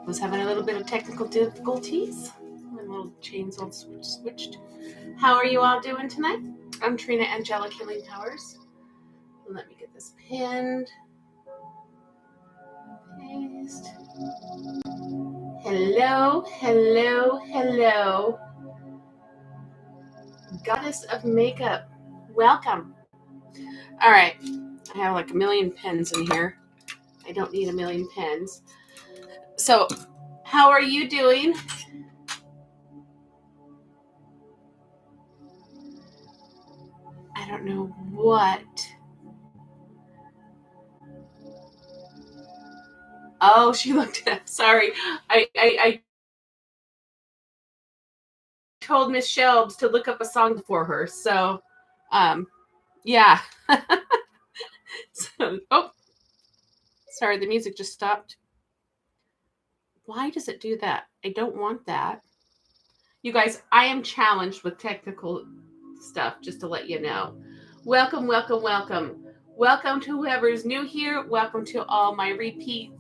Was having a little bit of technical difficulties. My little chains all switched. How are you all doing tonight? I'm Trina, Angelic Healing Powers. Let me get this pinned. Paste. Hello, hello, hello. Goddess of Makeup, welcome. All right, I have like a million pens in here. I don't need a million pens. So, how are you doing? I don't know what. Oh, she looked it up. Sorry. I told Miss Shelbs to look up a song for her. So, yeah. So, oh, sorry. The music just stopped. Why does it do that? I don't want that. You guys, I am challenged with technical stuff, just to let you know. Welcome, welcome, welcome. Welcome to whoever's new here. Welcome to all my repeat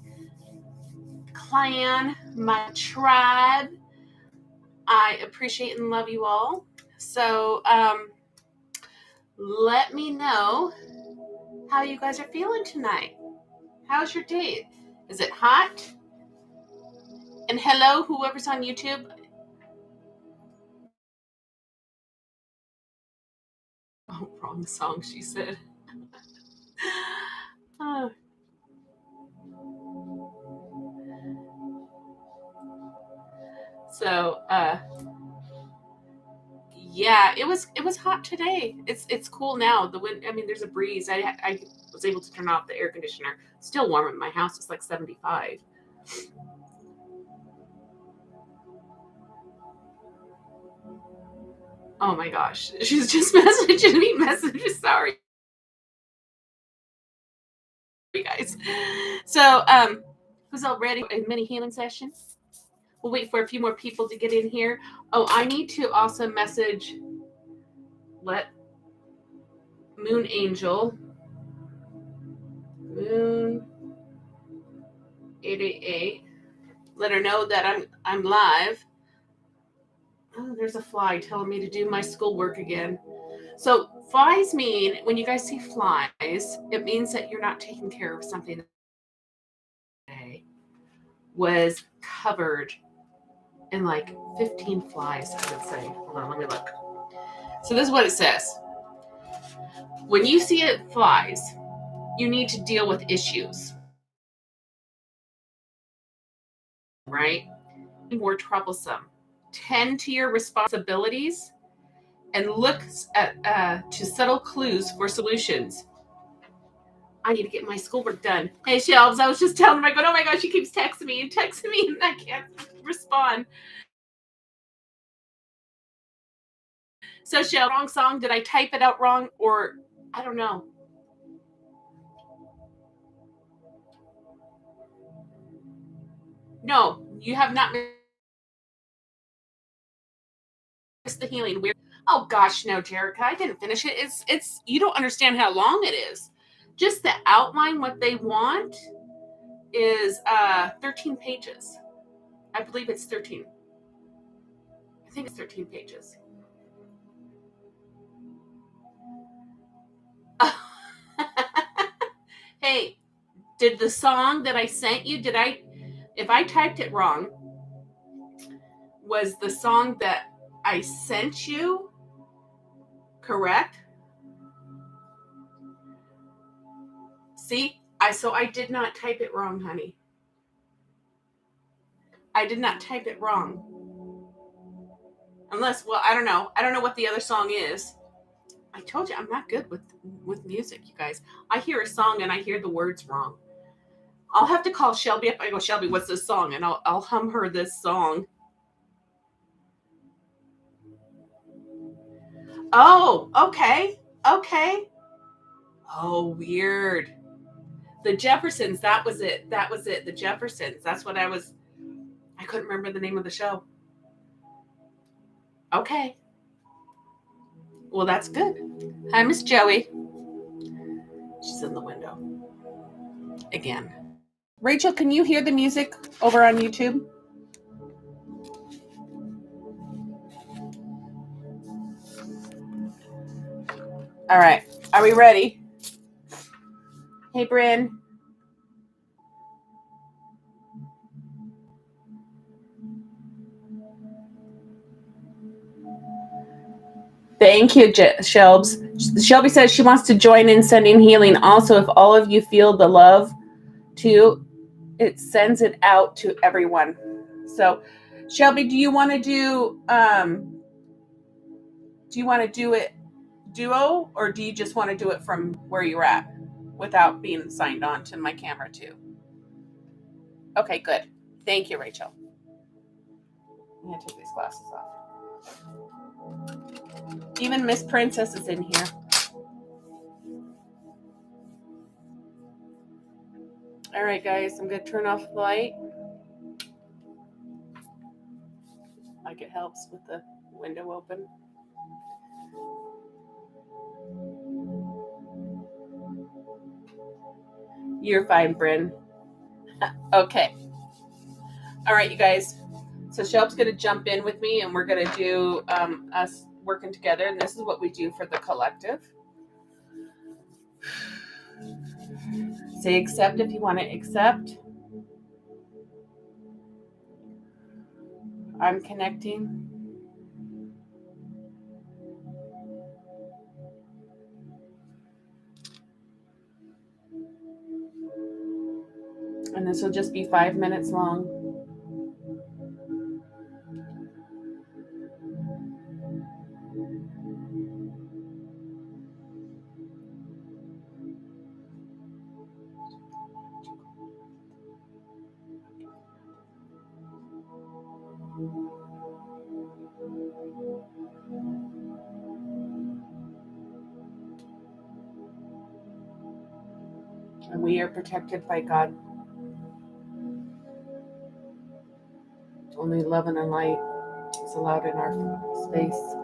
clan, my tribe. I appreciate and love you all. So let me know how you guys are feeling tonight. How's your day? Is it hot? And hello, whoever's on YouTube. Oh, wrong song, she said. Oh. So, yeah, it was hot today. It's cool now. The wind, I mean, there's a breeze. I was able to turn off the air conditioner. Still warm in my house. It's like 75. Oh my gosh. She's just messaging me messages. Sorry, guys. So, who's all ready for a mini healing session? We'll wait for a few more people to get in here. Oh, I need to also message, let Moon Angel, Moon 888, let her know that I'm live. Oh, there's a fly telling me to do my schoolwork again. So flies mean, when you guys see flies, it means that you're not taking care of something that was covered in like 15 flies, I would say. Hold on, let me look. So this is what it says. When you see it flies, you need to deal with issues, right? More troublesome. Tend to your responsibilities and look at to subtle clues for solutions. I need to get my schoolwork done. Hey, Shelves, I was just telling her, I go, oh my gosh, she keeps texting me and I can't respond. So, Shell, wrong song. Did I type it out wrong? Or I don't know. No, you have not missed the healing. Oh gosh, no, Jerica, I didn't finish it. It's you don't understand how long it is. Just the outline, what they want is 13 pages. I believe it's 13. I think it's 13 pages. Hey, did the song that I sent you, if I typed it wrong, was the song that I sent you correct? See, I did not type it wrong, honey. I did not type it wrong. Unless, well, I don't know. I don't know what the other song is. I told you I'm not good with music, you guys. I hear a song and I hear the words wrong. I'll have to call Shelby up. I go, Shelby, what's this song? And I'll hum her this song. Oh, okay. Okay. Oh, weird. The Jeffersons, that was it. The Jeffersons. That's what I couldn't remember the name of the show. Okay. Well, that's good. Hi, Miss Joey. She's in the window. Again. Rachel, can you hear the music over on YouTube? All right. Are we ready? Hey, Bryn. Thank you, Shelbs. Shelby says she wants to join in sending healing. Also, if all of you feel the love too, it sends it out to everyone. So, Shelby, do you want to do it duo, or do you just want to do it from where you're at without being signed on to my camera too? Okay, good. Thank you, Rachel. I'm gonna take these glasses off. Even Miss Princess is in here. All right, guys, I'm gonna turn off the light. Like it helps with the window open. You're fine, Bryn. Okay. All right, you guys. So Shelb's going to jump in with me, and we're going to do us working together. And this is what we do for the collective. Say accept if you want to accept. I'm connecting. And this will just be 5 minutes long. And we are protected by God. Only love and light is allowed in our space.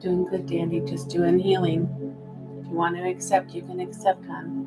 Doing good, Dandy. Just doing healing. If you want to accept, you can accept, hon.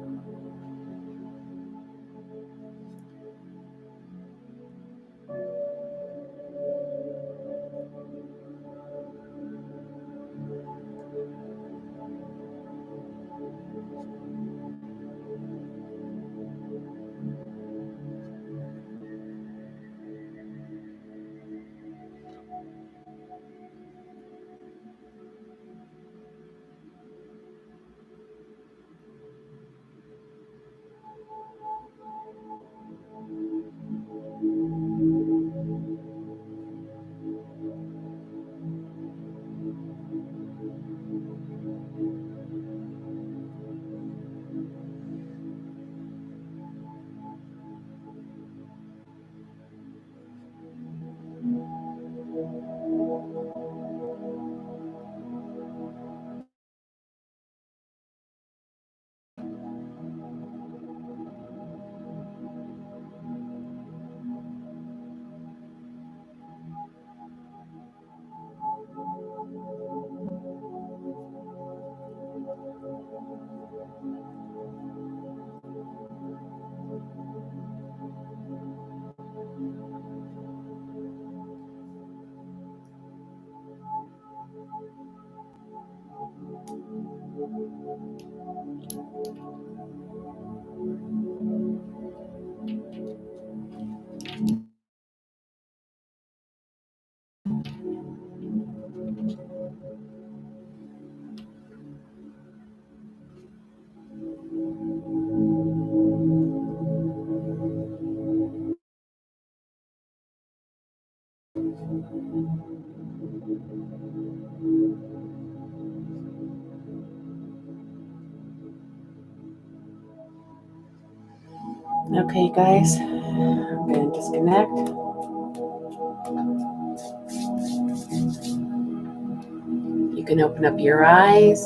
Okay, guys, I'm going to disconnect. You can open up your eyes.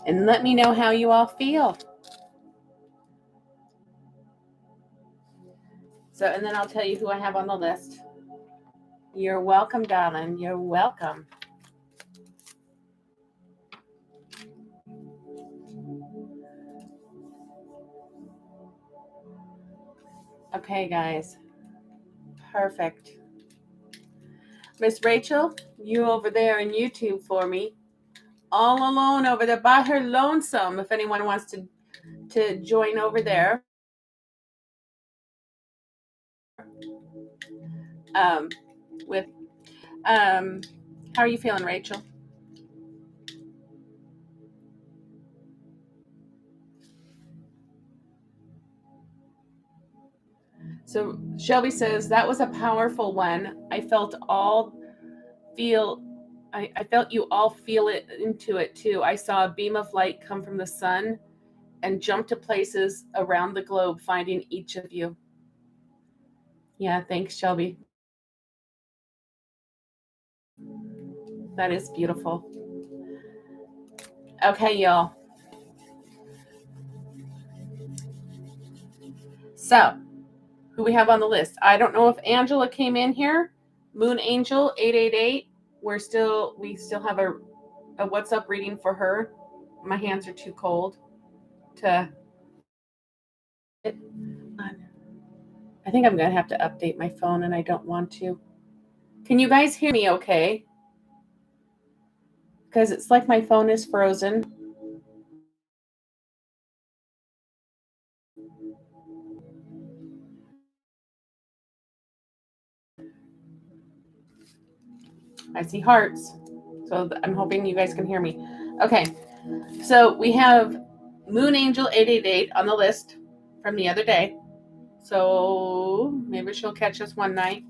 And let me know how you all feel. So, and then I'll tell you who I have on the list. You're welcome, darling. You're welcome. Okay, guys. Perfect. Miss Rachel, you over there in YouTube for me. All alone over there by her lonesome. If anyone wants to join over there. With how are you feeling, Rachel? So Shelby says that was a powerful one. I felt you all feel it into it too. I saw a beam of light come from the sun and jump to places around the globe, finding each of you. Yeah, thanks, Shelby. That is beautiful. Okay, y'all. So, who we have on the list? I don't know if Angela came in here. Moon Angel 888. We still have a what's up reading for her. My hands are too cold to. I think I'm gonna have to update my phone, and I don't want to. Can you guys hear me? Okay. Because it's like my phone is frozen. I see hearts. So I'm hoping you guys can hear me. Okay. So we have Moon Angel 888 on the list from the other day. So maybe she'll catch us one night.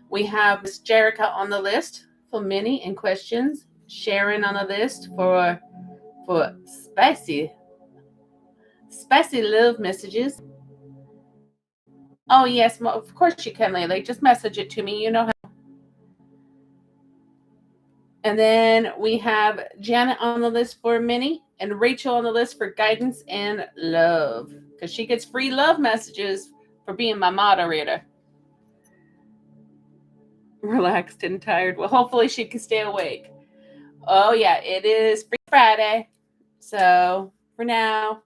We have Miss Jerica on the list for mini and questions. Sharon on the list for spicy love messages. Oh yes, of course you can, Layla. Just message it to me. You know how. And then we have Janet on the list for mini and Rachel on the list for guidance and love, because she gets free love messages for being my moderator. Relaxed and tired. Well, hopefully she can stay awake. Oh yeah, it is Free Friday. So for now,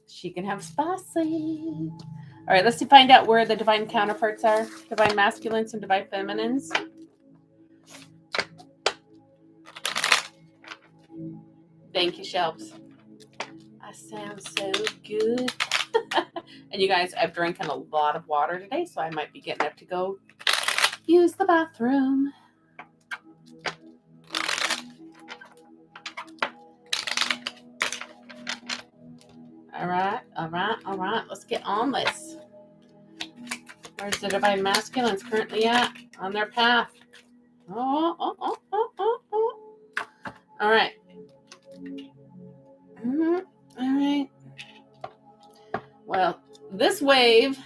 she can have spa sleep. All right, let's find out where the divine counterparts are. Divine masculines and divine feminines. Thank you, Shelps. I sound so good. And you guys, I've drinking a lot of water today, so I might be getting up to go use the bathroom. All right. Let's get on this. Where's the divine masculines currently at on their path? Oh. All right. All right. Well, this wave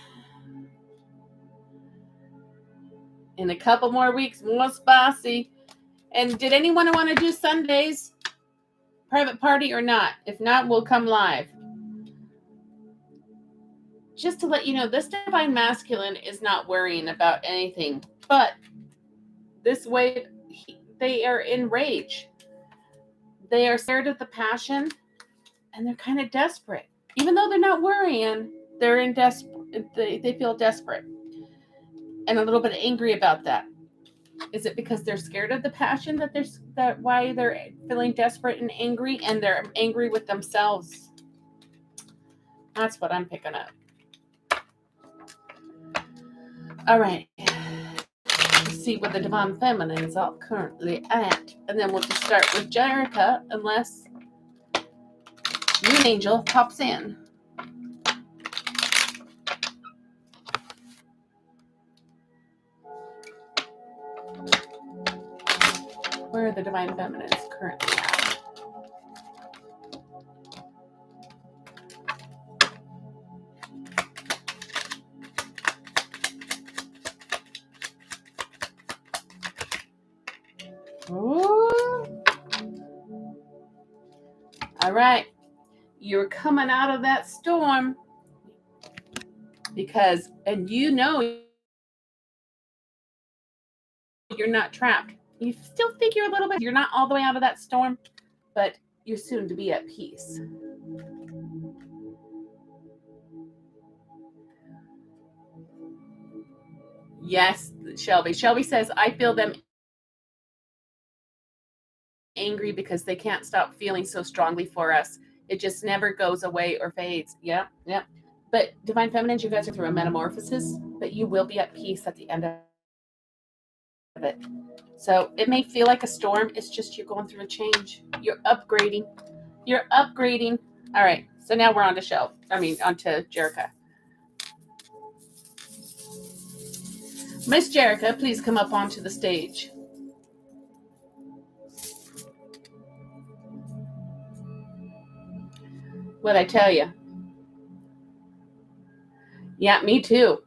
in a couple more weeks, more spicy. And did anyone want to do Sundays private party or not? If not, we'll come live. Just to let you know, this divine masculine is not worrying about anything, but this wave, they are in rage. They are scared of the passion, and they're kind of desperate. Even though they're not worrying, they're in they feel desperate and a little bit angry about that. Is it because they're scared of the passion that why they're feeling desperate and angry, and they're angry with themselves? That's what I'm picking up. All right. Let's see where the divine feminines are currently at. And then we'll just start with Jerica, unless Moon Angel pops in. Where are the divine feminines currently at? Ooh. All right. You're coming out of that storm because, and you know you're not trapped. You still think you're a little bit, you're not all the way out of that storm, but you're soon to be at peace. Yes, Shelby. Shelby says, I feel them angry because they can't stop feeling so strongly for us. It just never goes away or fades. Yeah. But divine feminines, you guys are through a metamorphosis, but you will be at peace at the end of it. So it may feel like a storm. It's just you're going through a change. You're upgrading. All right. So now we're on to onto Jerica. Miss Jerica, please come up onto the stage. What'd I tell you? Yeah, me too.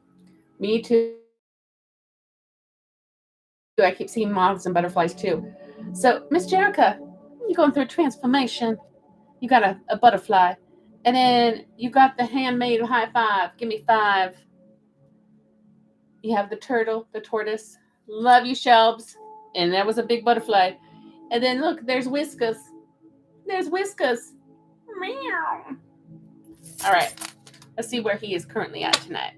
I keep seeing moths and butterflies too. So, Miss Jerica, you're going through a transformation. You got a butterfly. And then you got the handmade high five. Give me 5. You have the turtle, the tortoise. Love you, Shelbs. And that was a big butterfly. And then look, there's Whiskas. Meow. All right. Let's see where he is currently at tonight.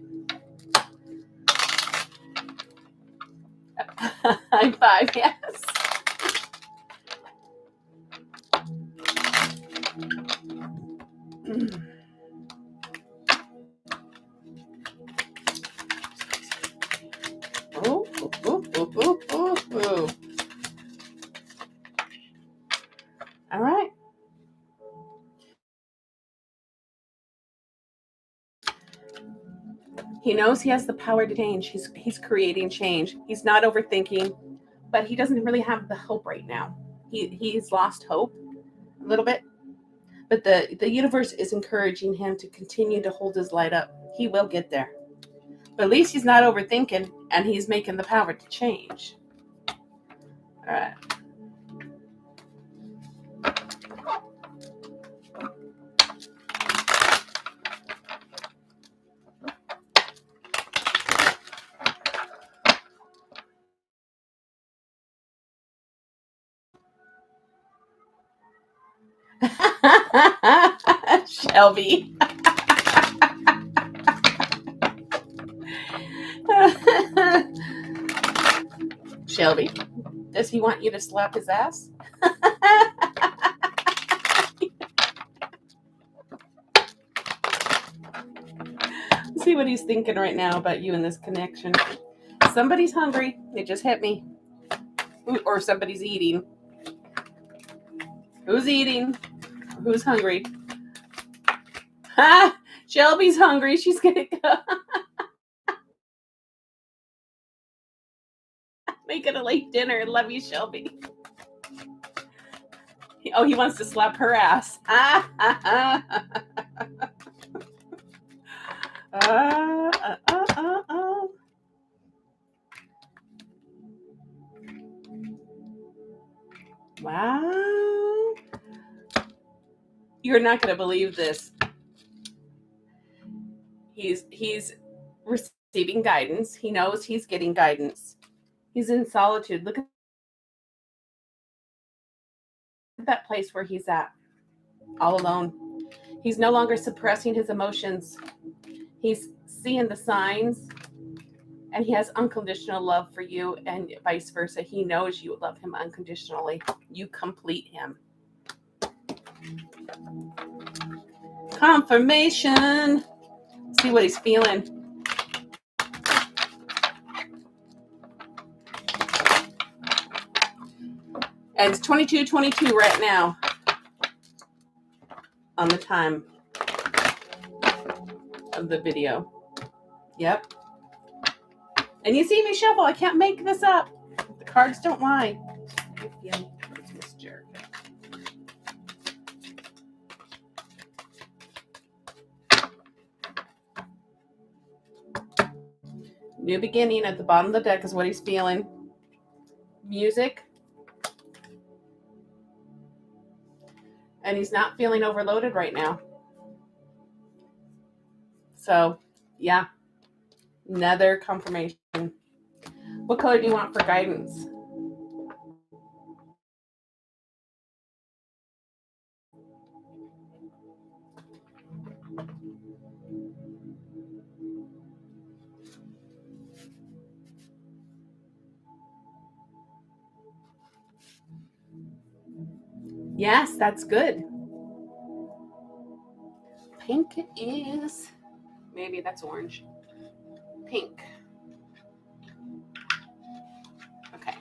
High 5, yes. Ooh. All right. He knows he has the power to change. He's creating change. He's not overthinking, but he doesn't really have the hope right now. He's lost hope a little bit, but the universe is encouraging him to continue to hold his light up. He will get there. But at least he's not overthinking, and he's making the power to change. All right. Shelby. Shelby, does he want you to slap his ass? See what he's thinking right now about you and this connection. Somebody's hungry. It just hit me. Or somebody's eating. Who's eating? Who's hungry? Ha! Shelby's hungry. She's gonna go. Make it a late dinner. Love you, Shelby. Oh, he wants to slap her ass. Wow. You're not going to believe this. He's receiving guidance. He knows he's getting guidance. He's in solitude. Look at that place where he's at, all alone. He's no longer suppressing his emotions. He's seeing the signs, and he has unconditional love for you, and vice versa. He knows you love him unconditionally. You complete him. Confirmation. See what he's feeling. And it's 22:22 right now on the time of the video. Yep. And you see me shuffle. I can't make this up. The cards don't lie. It's Miss Jerk. New beginning at the bottom of the deck is what he's feeling. Music. And he's not feeling overloaded right now. So, yeah. Another confirmation. What color do you want for guidance? Yes, that's good. Pink is, maybe that's orange. Pink. Okay.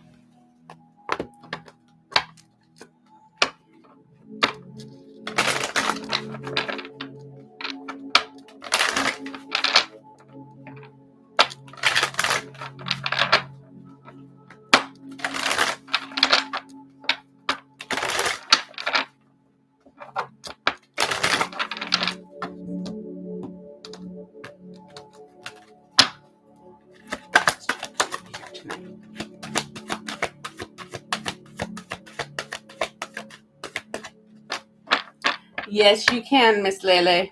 Yes, you can, Miss Lele.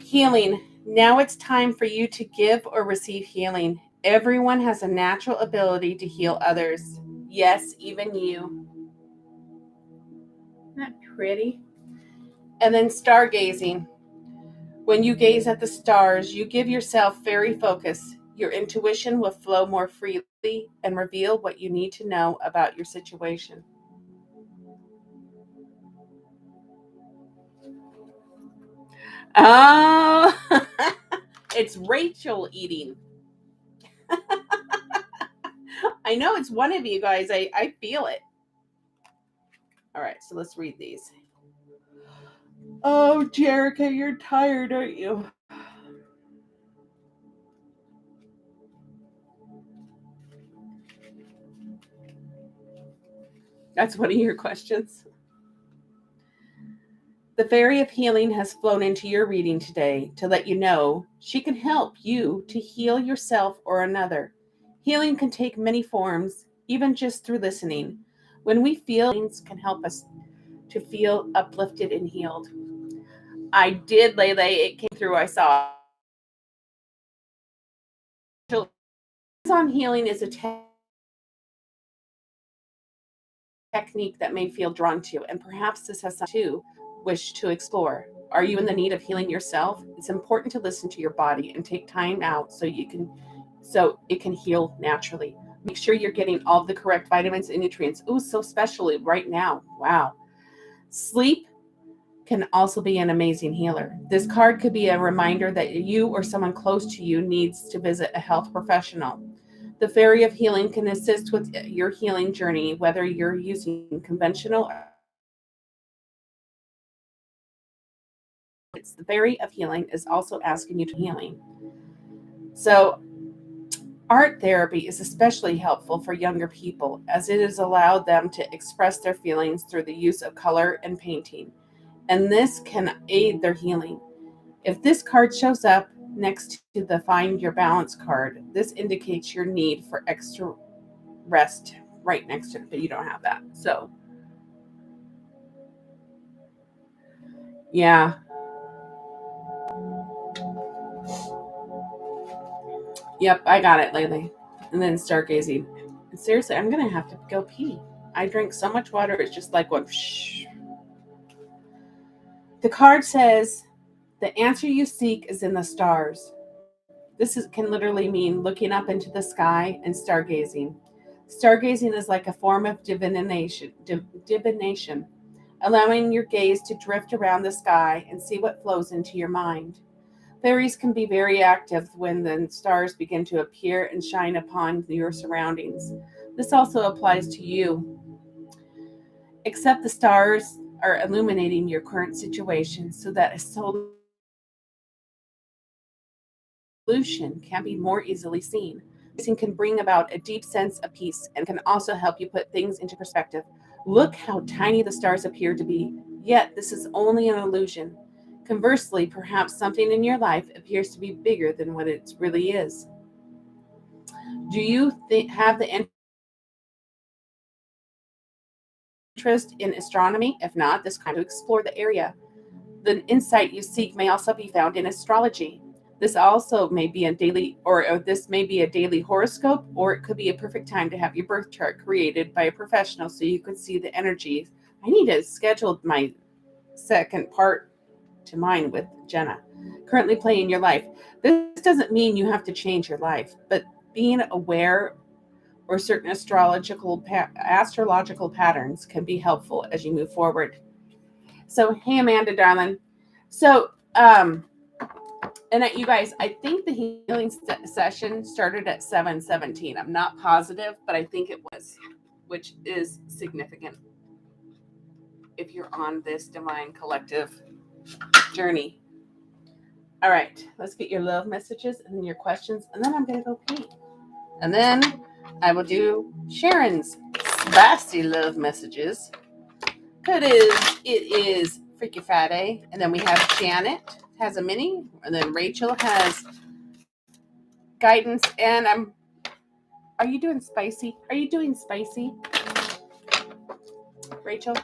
Healing. Now it's time for you to give or receive healing. Everyone has a natural ability to heal others. Yes, even you. Isn't that pretty? And then stargazing. When you gaze at the stars, you give yourself fairy focus. Your intuition will flow more freely and reveal what you need to know about your situation. Oh, it's Rachel eating. I know it's one of you guys. I feel it. All right, so let's read these. Oh, Jerica, you're tired, aren't you? That's one of your questions. The Fairy of Healing has flown into your reading today to let you know she can help you to heal yourself or another. Healing can take many forms, even just through listening. When we feel, things can help us to feel uplifted and healed. I did, Lele. It came through. I saw. On healing is a technique that may feel drawn to, and perhaps this has something to wish to explore. Are you in the need of healing yourself? It's important to listen to your body and take time out so it can heal naturally. Make sure you're getting all the correct vitamins and nutrients. Ooh, so especially right now. Wow. Sleep can also be an amazing healer. This card could be a reminder that you or someone close to you needs to visit a health professional. The Fairy of Healing can assist with your healing journey, whether you're using conventional. It's the Fairy of Healing is also asking you to healing. So, art therapy is especially helpful for younger people as it has allowed them to express their feelings through the use of color and painting. And this can aid their healing. If this card shows up next to the Find Your Balance card, this indicates your need for extra rest right next to it, but you don't have that. So, yeah. Yep, I got it, Laylee. And then stargazing. And seriously, I'm going to have to go pee. I drink so much water, it's just like what. The card says, the answer you seek is in the stars. Can literally mean looking up into the sky and stargazing. Stargazing is like a form of divination, allowing your gaze to drift around the sky and see what flows into your mind. Fairies can be very active when the stars begin to appear and shine upon your surroundings. This also applies to you. Except the stars are illuminating your current situation so that a solution can be more easily seen. This can bring about a deep sense of peace and can also help you put things into perspective. Look how tiny the stars appear to be, yet this is only an illusion. Conversely, perhaps something in your life appears to be bigger than what it really is. Do you have the interest in astronomy? If not, this kind of explore the area. The insight you seek may also be found in astrology. This also may be a daily, or this may be a daily horoscope, or it could be a perfect time to have your birth chart created by a professional so you can see the energies. I need to schedule my second part to mine with Jenna. Currently playing your life. This doesn't mean you have to change your life, but being aware or certain astrological patterns can be helpful as you move forward. So, hey, Amanda, darling. So, and you guys, I think the healing session started at 7:17. I'm not positive, but I think it was, which is significant if you're on this divine collective journey. All right, let's get your love messages and then your questions, and then I'm going to go pee. And then I will do Sharon's spicy love messages. It is Freaky Friday. And then we have Janet has a mini. And then Rachel has guidance. And are you doing spicy? Are you doing spicy, Rachel?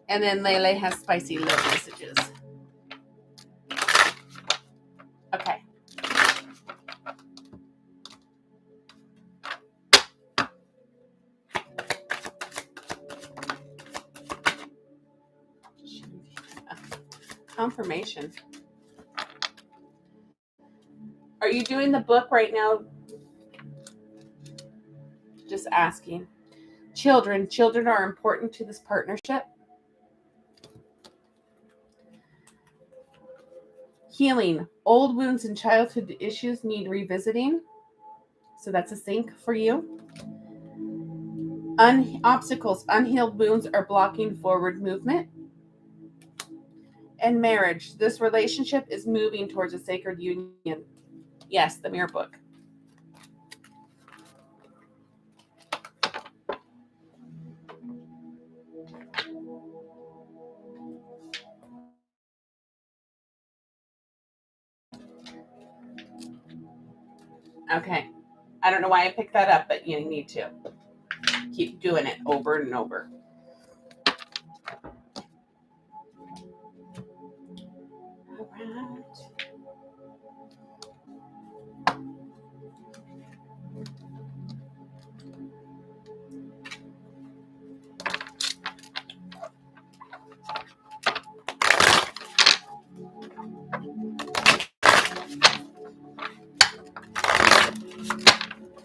And then Lele has spicy love messages. Okay. Confirmation. Are you doing the book right now? Just asking. Children are important to this partnership. Healing. Old wounds and childhood issues need revisiting. So that's a sync for you. Obstacles. Unhealed wounds are blocking forward movement. And marriage. This relationship is moving towards a sacred union. Yes, the mirror book. Okay. I don't know why I picked that up, but you need to keep doing it over and over. All right.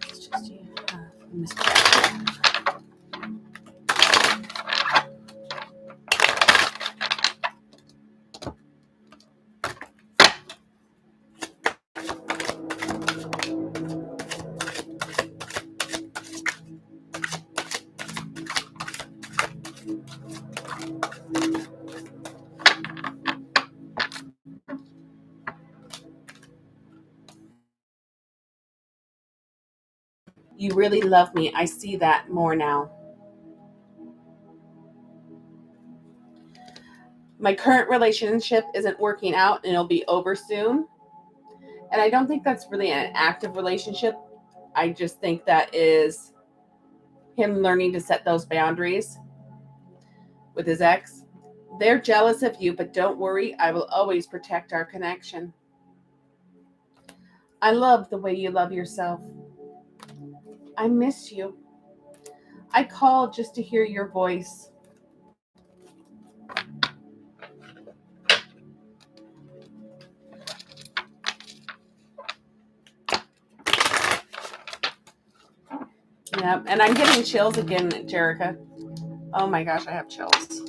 Let's just do You really love me. I see that more now. My current relationship isn't working out and it'll be over soon. And I don't think that's really an active relationship. I just think that is him learning to set those boundaries with his ex. They're jealous of you, but don't worry. I will always protect our connection. I love the way you love yourself. I miss you. I called just to hear your voice. Yeah, and I'm getting chills again, Jerica. Oh my gosh, I have chills.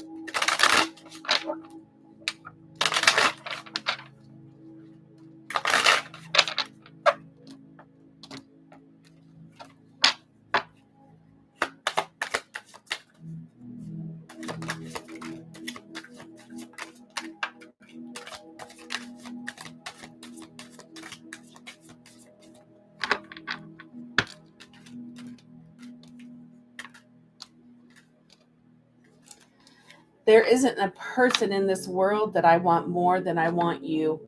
There isn't a person in this world that I want more than I want you.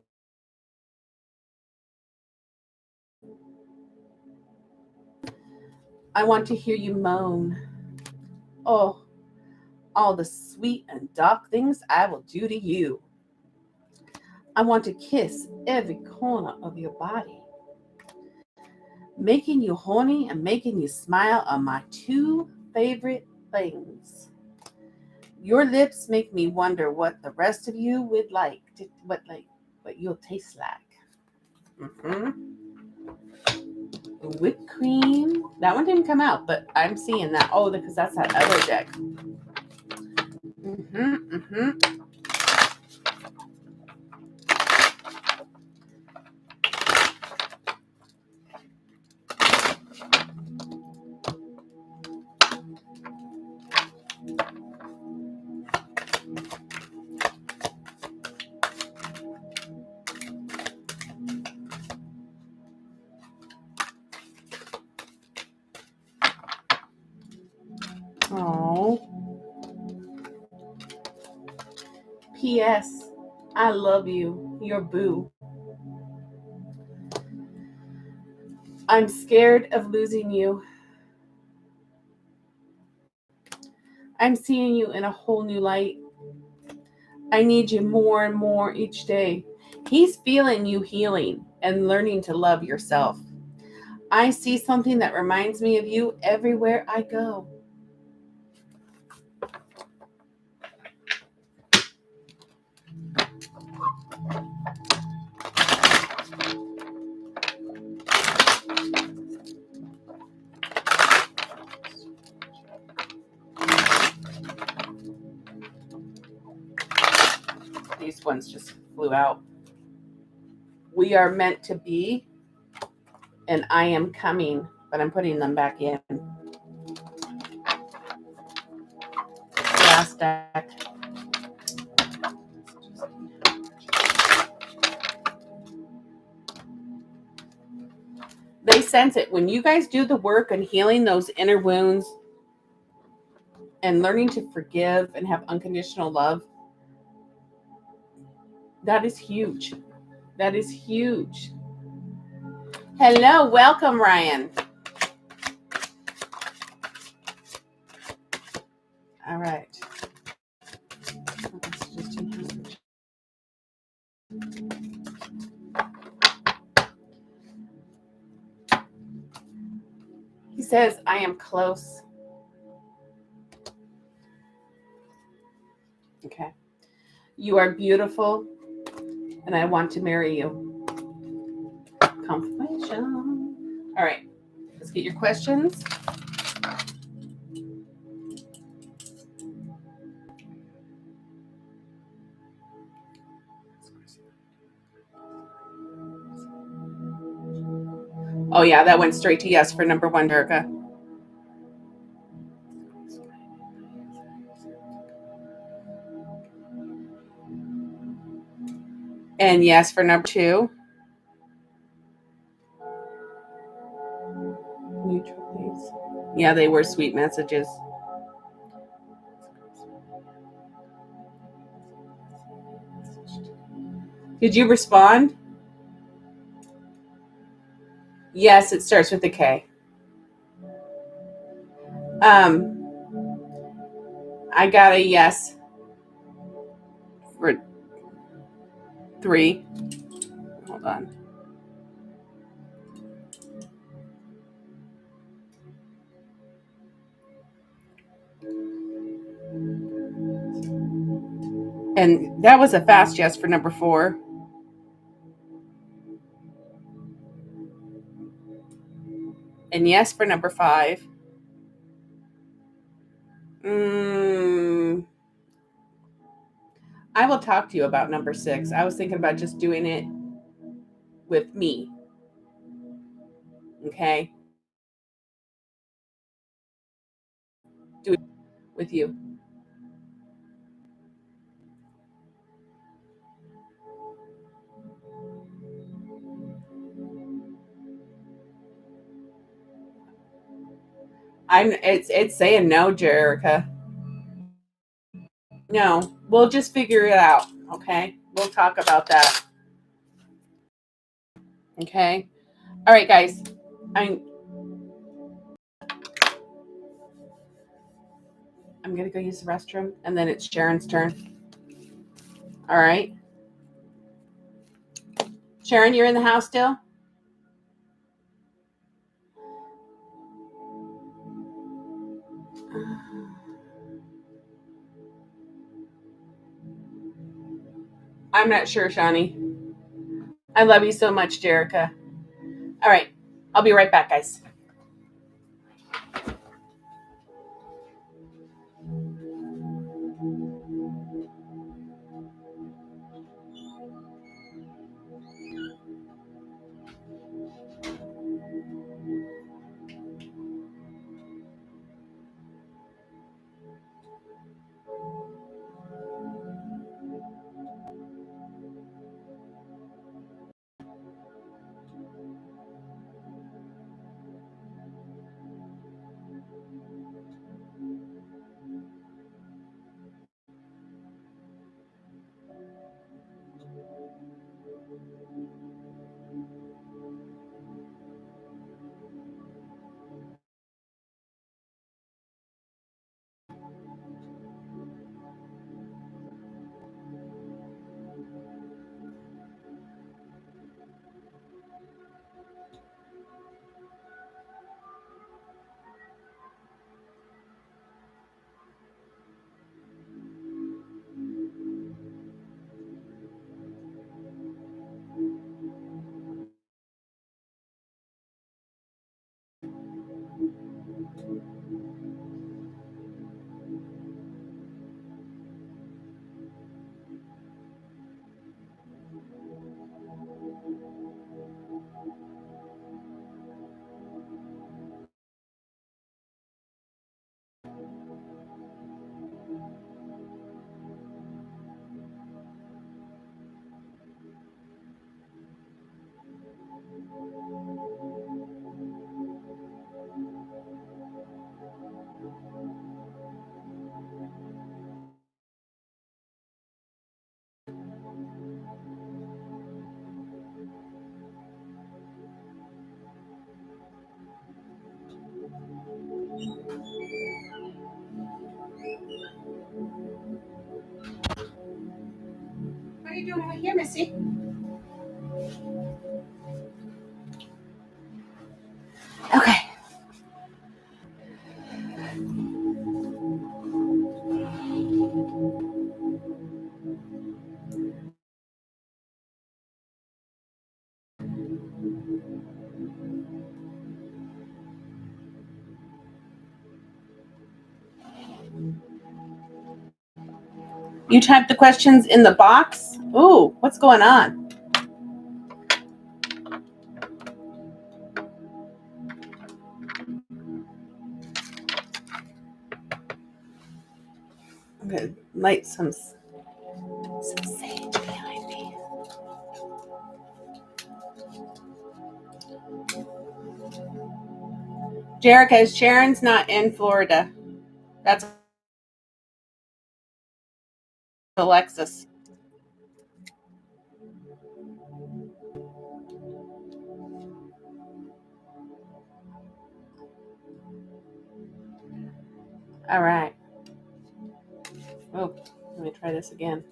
I want to hear you moan. Oh, all the sweet and dark things I will do to you. I want to kiss every corner of your body. Making you horny and making you smile are my two favorite things. Your lips make me wonder what the rest of you would like, what you'll taste like. Whipped cream. That one didn't come out, but I'm seeing that. Oh, because that's that other deck. Oh. P.S. I love you. Your boo. I'm scared of losing you. I'm seeing you in a whole new light. I need you more and more each day. He's feeling you healing and learning to love yourself. I see something that reminds me of you everywhere I go. These ones just flew out. We are meant to be, and I am coming, but I'm putting them back in. Last deck. They sense it. When you guys do the work on healing those inner wounds and learning to forgive and have unconditional love, that is huge. That is huge. Hello, welcome, Ryan. All right. He says, I am close. Okay. You are beautiful, and I want to marry you. Confirmation. All right. Let's get your questions. Oh, yeah, that went straight to yes for number 1, Durga. And yes for number 2. Neutral, please. Yeah, they were sweet messages. Did you respond? Yes, it starts with a K. I got a yes for 3. Hold on. And that was a fast yes for number 4. And yes for number 5. I will talk to you about number 6. I was thinking about just doing it with me. Okay? Do it with you. It's saying no, Jerica. No, we'll just figure it out. Okay? We'll talk about that. Okay? All right, guys. I'm going to go use the restroom, and then it's Sharon's turn. All right? Sharon, you're in the house still? I'm not sure, Shawnee. I love you so much, Jerica. All right. I'll be right back, guys. What are you doing over here, Missy? Okay. You typed the questions in the box? Ooh, what's going on? I'm going to light some sage behind me. Jerica, Sharon's not in Florida. That's Alexis. All right. Oh, let me try this again.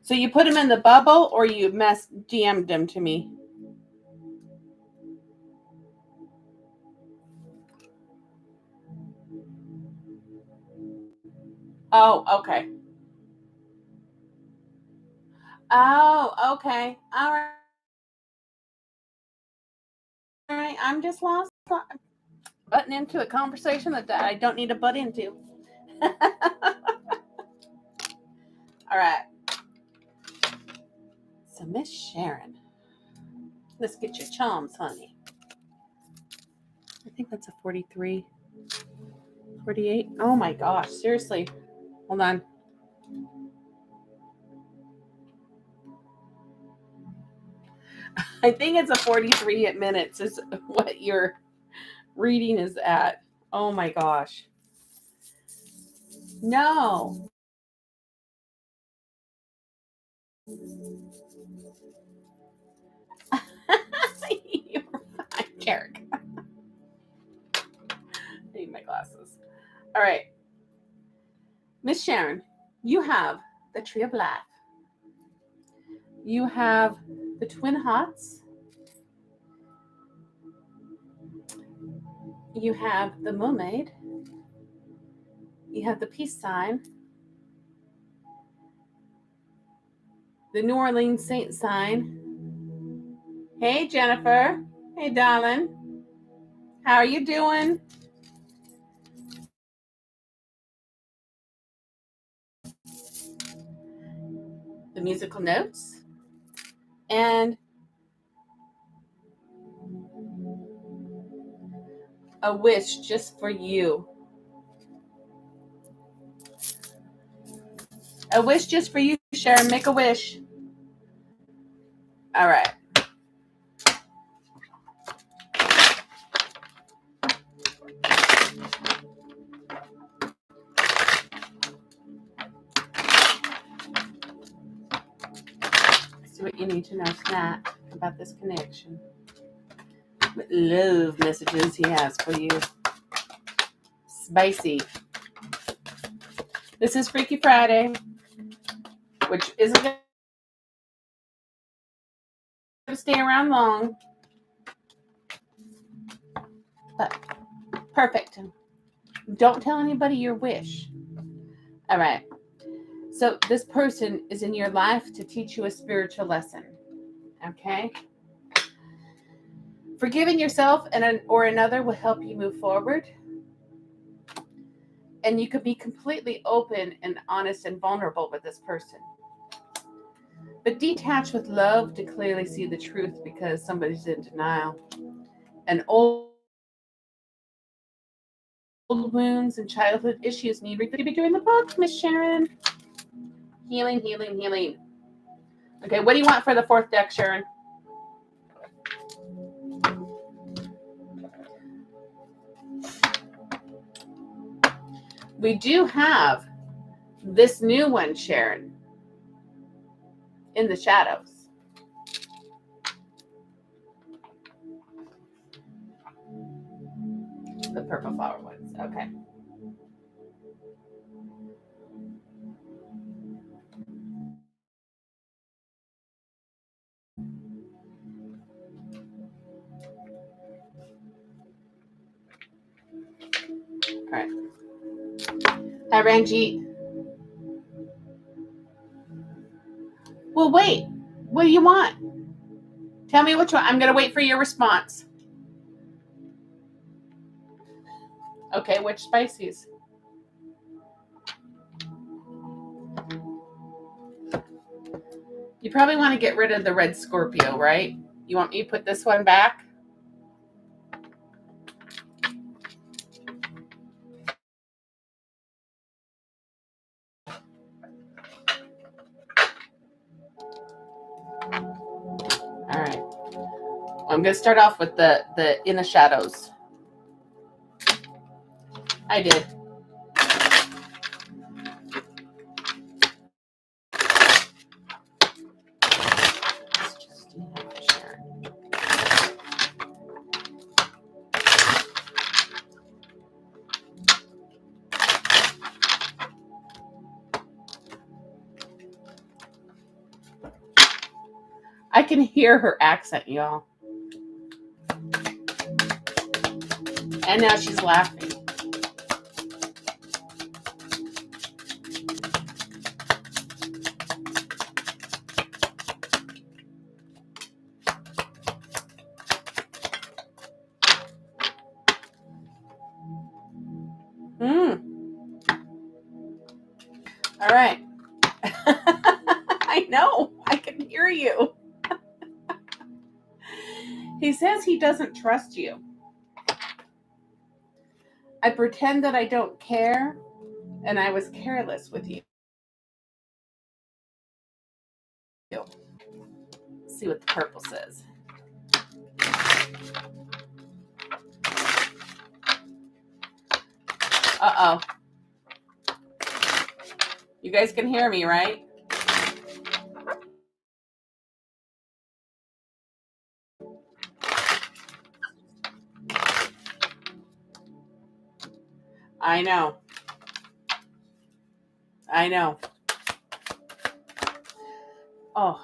So you put them in the bubble, or you DM'd them to me? Oh, okay. Oh, okay. All right. All right. I'm just lost. Butting into a conversation that I don't need to butt into. All right. So, Miss Sharon, let's get your chums, honey. I think that's a 43, 48. Oh my gosh, seriously. Hold on. I think it's a 43 minutes is what your reading is at. Oh my gosh. No. You're fine, Jarek. I need my glasses. All right. Miss Sharon, you have the Tree of Life. You have the Twin Hearts. You have the Mermaid. You have the Peace Sign. The New Orleans Saint Sign. Hey, Jennifer. Hey, darling. How are you doing? The musical notes. And a wish just for you. A wish just for you, Sharon. Make a wish. All right. See what you need to know tonight about this connection. What love messages he has for you. Spicy. This is Freaky Friday, which isn't going to stay around long. But perfect. Don't tell anybody your wish. All right. So this person is in your life to teach you a spiritual lesson. Okay? Forgiving yourself or another will help you move forward. And you could be completely open and honest and vulnerable with this person. But detach with love to clearly see the truth because somebody's in denial. And old wounds and childhood issues need to be doing the book, Miss Sharon. Healing, healing, healing. Okay, what do you want for the fourth deck, Sharon? We do have this new one, Sharon, in the shadows. The purple flower ones. Okay. All right. Hi, Ranjit. Well, wait. What do you want? Tell me which one. I'm going to wait for your response. Okay, which spices? You probably want to get rid of the red Scorpio, right? You want me to put this one back? All right. I'm going to start off with the in the shadows. I did. I can hear her accent, y'all. And now she's laughing. All right. I know. I can hear you. He says he doesn't trust you. I pretend that I don't care, and I was careless with you. Let's see what the purple says. Uh-oh. You guys can hear me, right? I know. I know. Oh.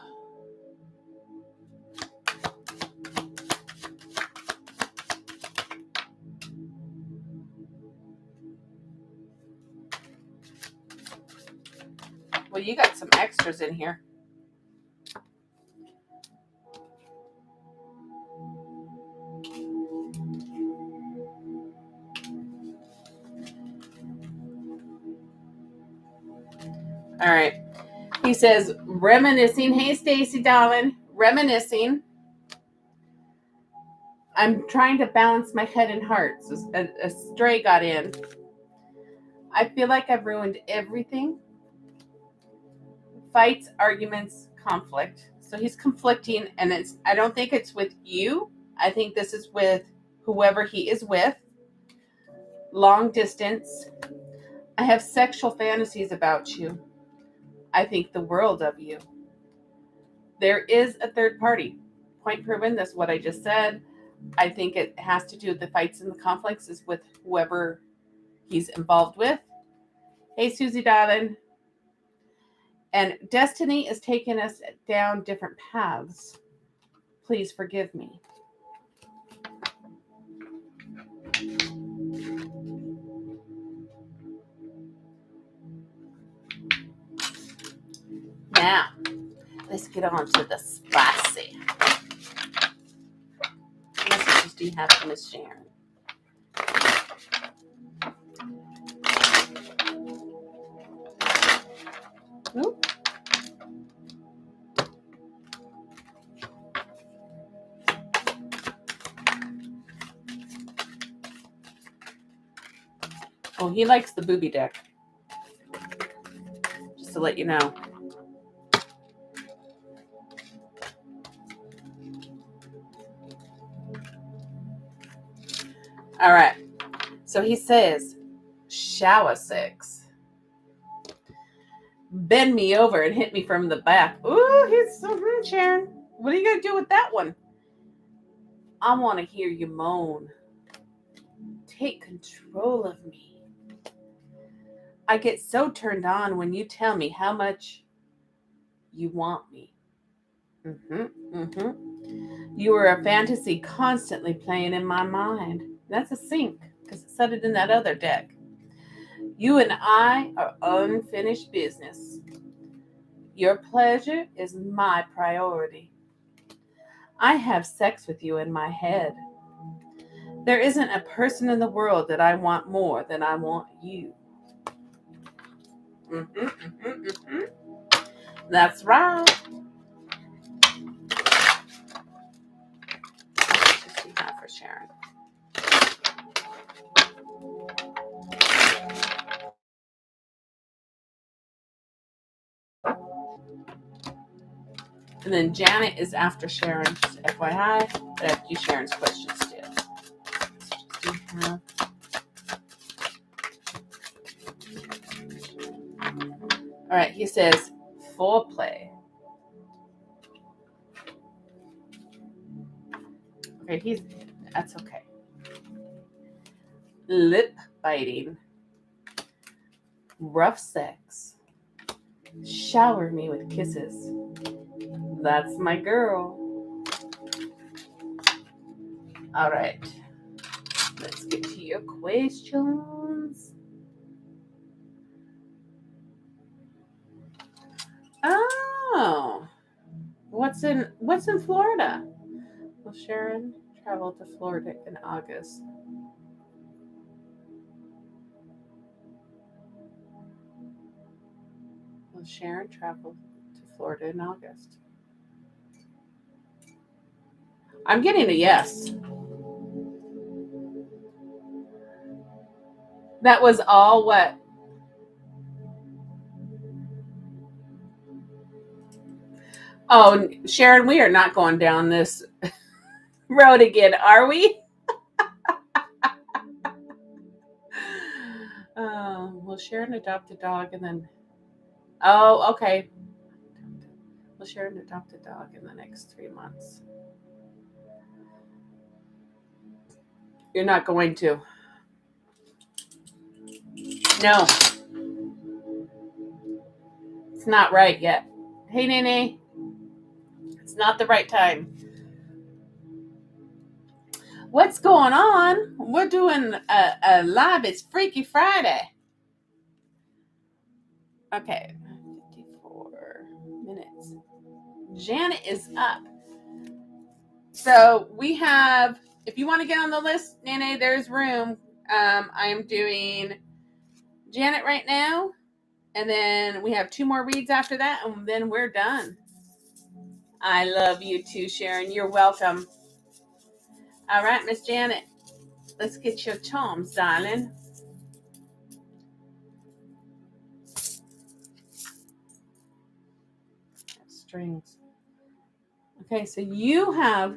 Well, you got some extras in here. All right. He says, reminiscing. Hey, Stacy, darling. Reminiscing. I'm trying to balance my head and heart. So a stray got in. I feel like I've ruined everything. Fights, arguments, conflict. So he's conflicting, and I don't think it's with you. I think this is with whoever he is with. Long distance. I have sexual fantasies about you. I think the world of you. There is a third party. Point proven. That's what I just said. I think it has to do with the fights and the conflicts is with whoever he's involved with. Hey, Susie darling. And destiny is taking us down different paths. Please forgive me. Now, let's get on to the spicy. What messages do you have for Miss Sharon? Nope. Oh, he likes the booby deck. Just to let you know. All right. So he says, shower sex. Bend me over and hit me from the back. Ooh, he's so Sharon. What are you going to do with that one? I want to hear you moan. Take control of me. I get so turned on when you tell me how much you want me. You are a fantasy constantly playing in my mind. That's a sync because it said it in that other deck. You and I are unfinished business. Your pleasure is my priority. I have sex with you in my head. There isn't a person in the world that I want more than I want you. That's right. What do you have for Sharon? And then Janet is after Sharon, just FYI, but I have to do Sharon's questions too. All right, he says foreplay. Okay, that's okay. Lip biting. Rough sex. Shower me with kisses. That's my girl. All right. Let's get to your questions. Oh. What's in Florida? Will Sharon travel to Florida in August? Will Sharon travel to Florida in August? I'm getting a yes. That was all what? Oh, Sharon, we are not going down this road again, are we? Will Sharon adopt a dog and then... Oh, okay. Will Sharon adopt a dog in the next 3 months? You're not going to. No. It's not right yet. Hey, Nene. It's not the right time. What's going on? We're doing a live. It's Freaky Friday. Okay. 54 minutes. Janet is up. So we have, if you want to get on the list, Nene, there's room. I'm doing Janet right now. And then we have 2 more reads after that. And then we're done. I love you too, Sharon. You're welcome. All right, Miss Janet. Let's get your charms, darling. Strings. Okay, so you have...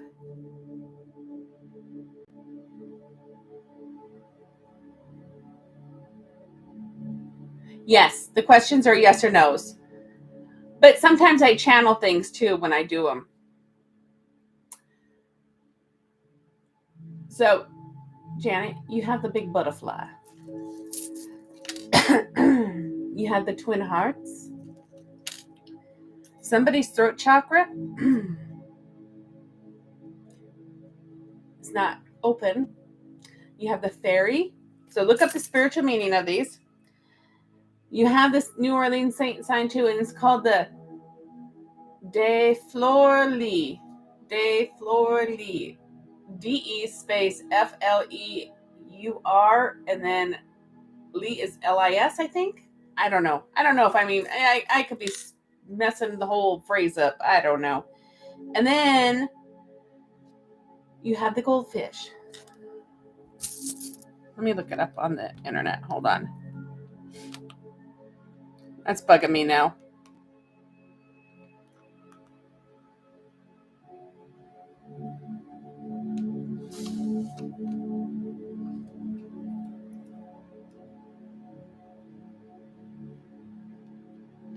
Yes, the questions are yes or no's. But sometimes I channel things too when I do them. So, Janet, you have the big butterfly. You have the twin hearts. Somebody's throat chakra is not open. You have the fairy. So look up the spiritual meaning of these. You have this New Orleans Saint sign too, and it's called the De Fleur Lee. De Fleur Lee. DE space FLEUR, and then Lee is LIS, I think. I don't know. If I could be messing the whole phrase up. I don't know. And then you have the goldfish. Let me look it up on the internet. Hold on. That's bugging me now.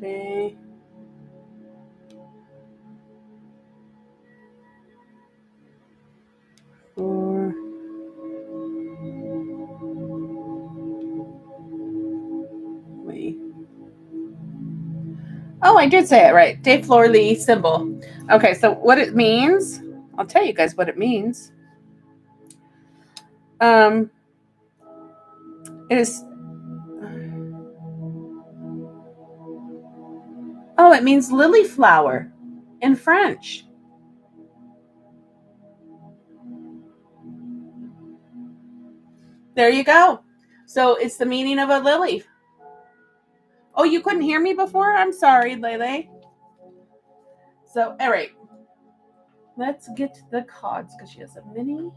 Okay. Oh, I did say it right. De Fleur Lee symbol. Okay, so what it means, I'll tell you guys what it means. It is... Oh, it means lily flower in French. There you go. So it's the meaning of a lily. Oh, you couldn't hear me before? I'm sorry, Lele. So, all right. Let's get the cards because she has a mini.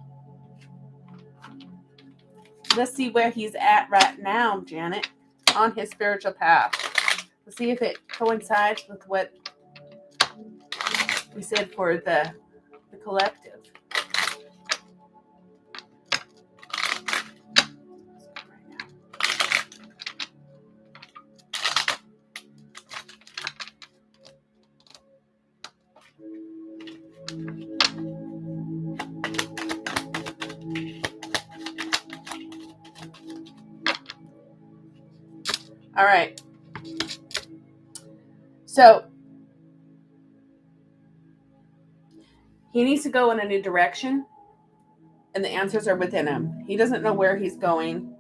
Let's see where he's at right now, Janet, on his spiritual path. Let's see if it coincides with what we said for the collective. All right. So he needs to go in a new direction, and the answers are within him. He doesn't know where he's going.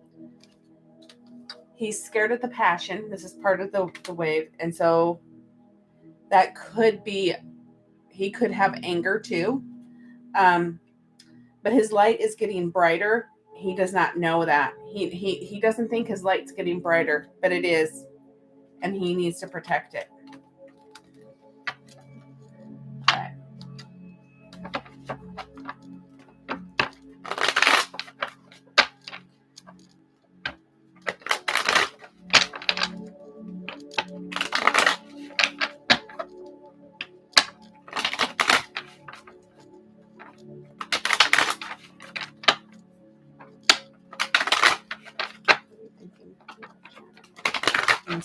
He's scared of the passion. This is part of the wave. And so that could be, he could have anger too. But his light is getting brighter. He does not know that. He doesn't think his light's getting brighter, but it is. and he needs to protect it. Okay.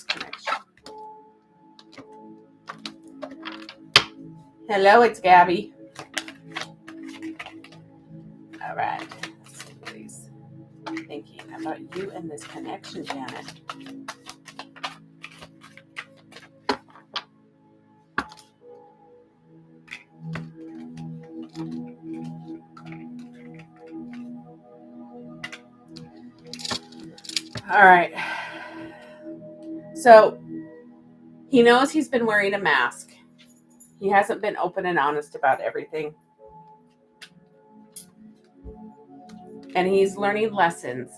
Connection. Hello, it's Gabby. All right. Let's see what he's thinking about you and this connection, Janet. All right. So he knows he's been wearing a mask. He hasn't been open and honest about everything. And he's learning lessons.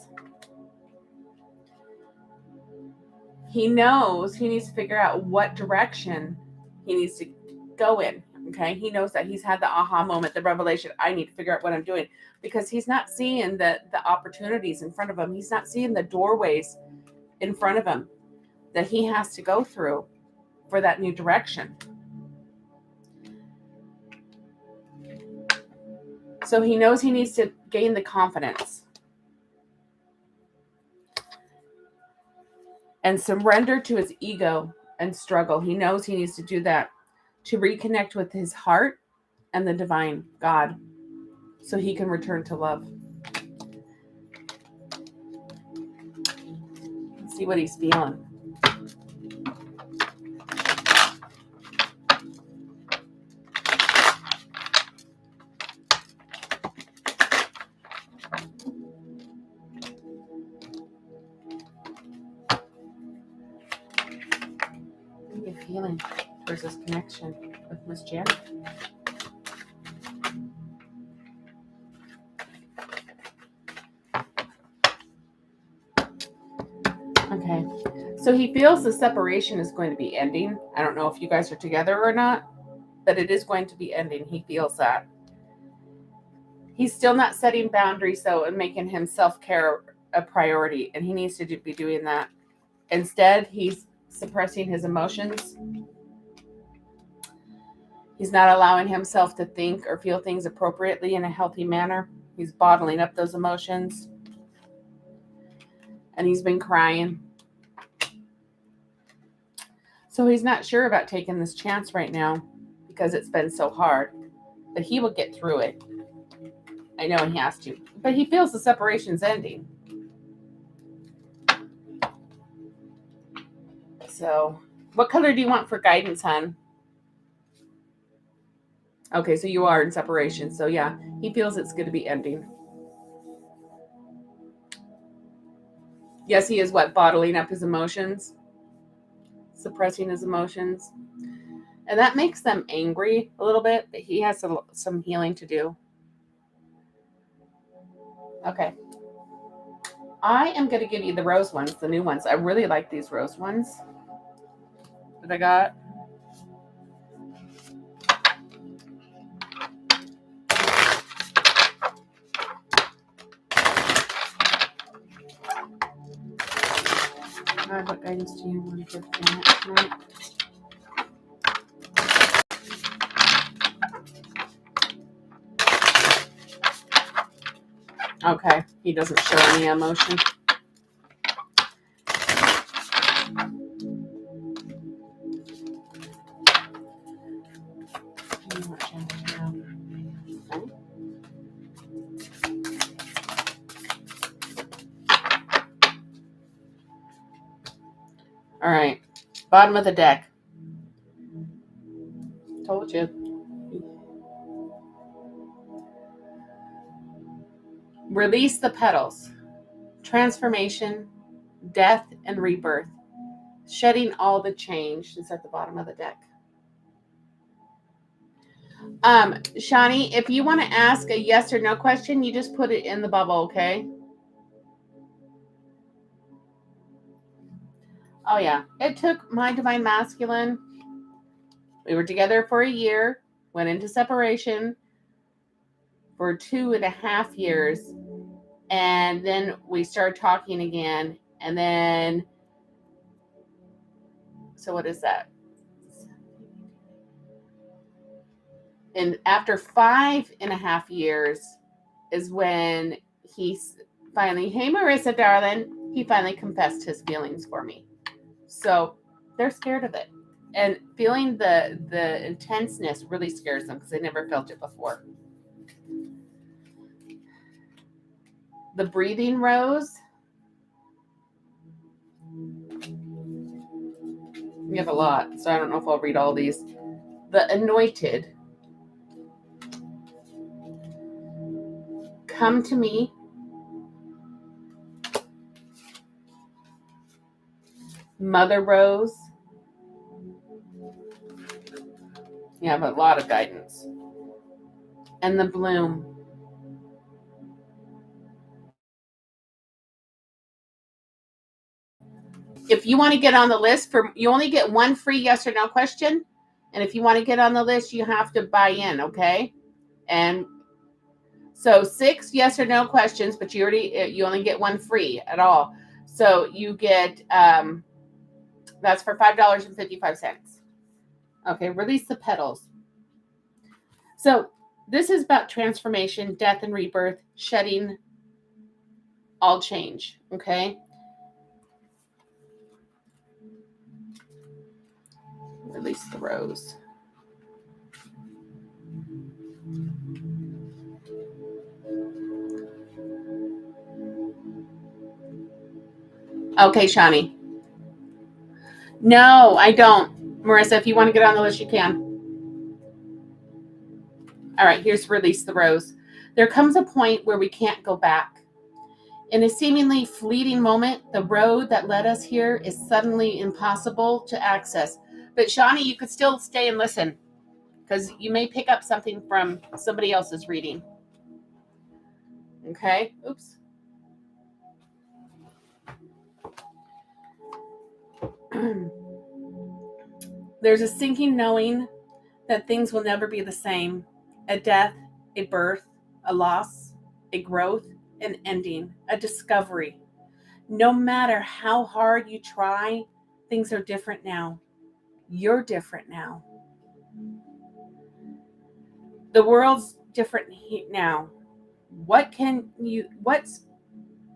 He knows he needs to figure out what direction he needs to go in. Okay. He knows that he's had the aha moment, the revelation. I need to figure out what I'm doing, because he's not seeing the opportunities in front of him. He's not seeing the doorways in front of him that he has to go through for that new direction. So he knows he needs to gain the confidence and surrender to his ego and struggle. He knows he needs to do that to reconnect with his heart and the divine God so he can return to love. Let's see what he's feeling. Feeling towards this connection with Miss Janet. Okay, so he feels the separation is going to be ending. I don't know if you guys are together or not, but it is going to be ending. He feels that. He's still not setting boundaries, though, and making him self-care a priority, and he needs to be doing that. Instead, he's suppressing his emotions. He's not allowing himself to think or feel things appropriately in a healthy manner. He's bottling up those emotions. And he's been crying. So he's not sure about taking this chance right now because it's been so hard. But he will get through it. I know he has to. But he feels the separation's ending. So, what color do you want for guidance, hon? Okay, so you are in separation. So, yeah, he feels it's going to be ending. Yes, he is what? Bottling up his emotions? Suppressing his emotions? And that makes them angry a little bit, but he has some healing to do. Okay. I am going to give you the rose ones, the new ones. I really like these rose ones that I got. God, what guidance do you want to give Janet tonight? Okay, he doesn't show any emotion. All right, bottom of the deck. Told you. Release the petals. Transformation, death, and rebirth. Shedding all the change is at the bottom of the deck. Shani, if you want to ask a yes or no question, you just put it in the bubble, okay? Oh, yeah. It took my divine masculine. We were together for a year, went into separation for 2.5 years. And then we started talking again. And then, so what is that? And after 5.5 years is when he finally, hey, Marissa, darling, he finally confessed his feelings for me. So they're scared of it. And feeling the intenseness really scares them because they never felt it before. The breathing rose. We have a lot, so I don't know if I'll read all these. The anointed. Come to me. Mother Rose. You have a lot of guidance. And the bloom. If you want to get on the list, you only get one free yes or no question. And if you want to get on the list, you have to buy in, okay? And so 6 yes or no questions, but you only get one free at all. So you get, that's for $5.55. Okay, release the petals. So this is about transformation, death and rebirth, shedding, all change, okay? Release the rose. Okay, Shani. No, I don't. Marissa, if you want to get on the list, you can. All right, here's release the rose. There comes a point where we can't go back. In a seemingly fleeting moment, the road that led us here is suddenly impossible to access. But Shani, you could still stay and listen because you may pick up something from somebody else's reading. Okay? Oops. There's a sinking knowing that things will never be the same. A death, a birth, a loss, a growth, an ending, a discovery. No matter how hard you try, things are different now. You're different now. The world's different now. What's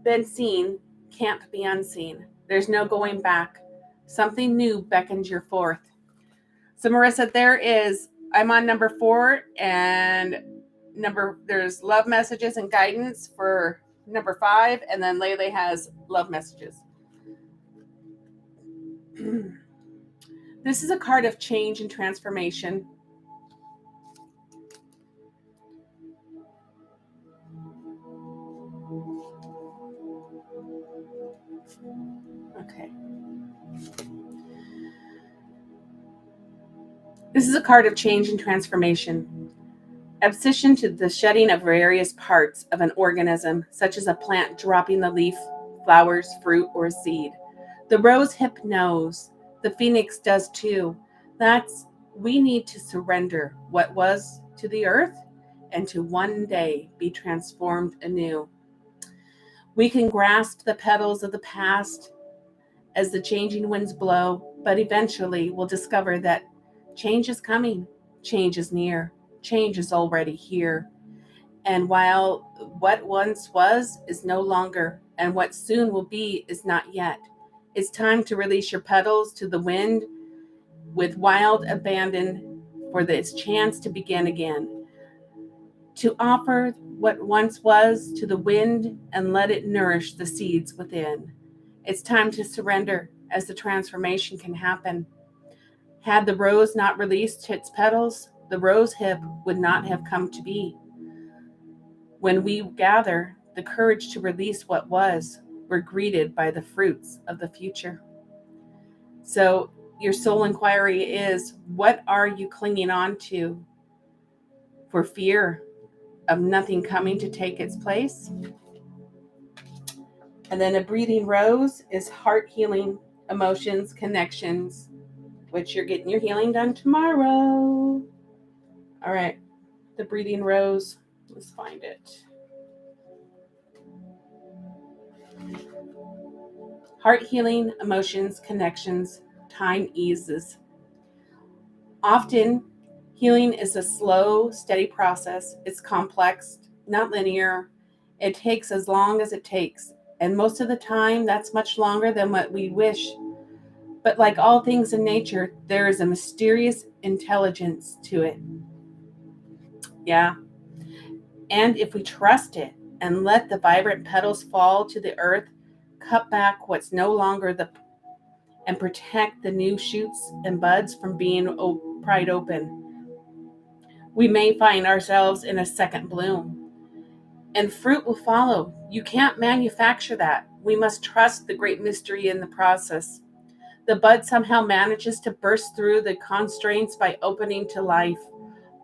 been seen can't be unseen. There's no going back. Something new beckons you forth. So Marissa, I'm on number 4 and there's love messages and guidance for number 5, and then Lele has love messages. This is a card of change and transformation. Okay. This is a card of change and transformation. Opposition to the shedding of various parts of an organism, such as a plant dropping the leaf, flowers, fruit, or seed. The rose hip knows. The phoenix does too. We need to surrender what was to the earth and to one day be transformed anew. We can grasp the petals of the past as the changing winds blow, but eventually we'll discover that change is coming, change is near, change is already here. And while what once was is no longer, and what soon will be is not yet, it's time to release your petals to the wind with wild abandon for this chance to begin again. To offer what once was to the wind and let it nourish the seeds within. It's time to surrender as the transformation can happen. Had the rose not released its petals, the rose hip would not have come to be. When we gather the courage to release what was, we're greeted by the fruits of the future. So your soul inquiry is, what are you clinging on to for fear of nothing coming to take its place? And then a breathing rose is heart healing emotions, connections, which you're getting your healing done tomorrow. All right, the breathing rose. Let's find it. Heart healing, emotions, connections, time eases. Often, healing is a slow, steady process. It's complex, not linear. It takes as long as it takes. And most of the time, that's much longer than what we wish. But like all things in nature, there is a mysterious intelligence to it. Yeah. And if we trust it and let the vibrant petals fall to the earth, cut back what's no longer and protect the new shoots and buds from being pried open, we may find ourselves in a second bloom. And fruit will follow. You can't manufacture that. We must trust the great mystery in the process. The bud somehow manages to burst through the constraints by opening to life.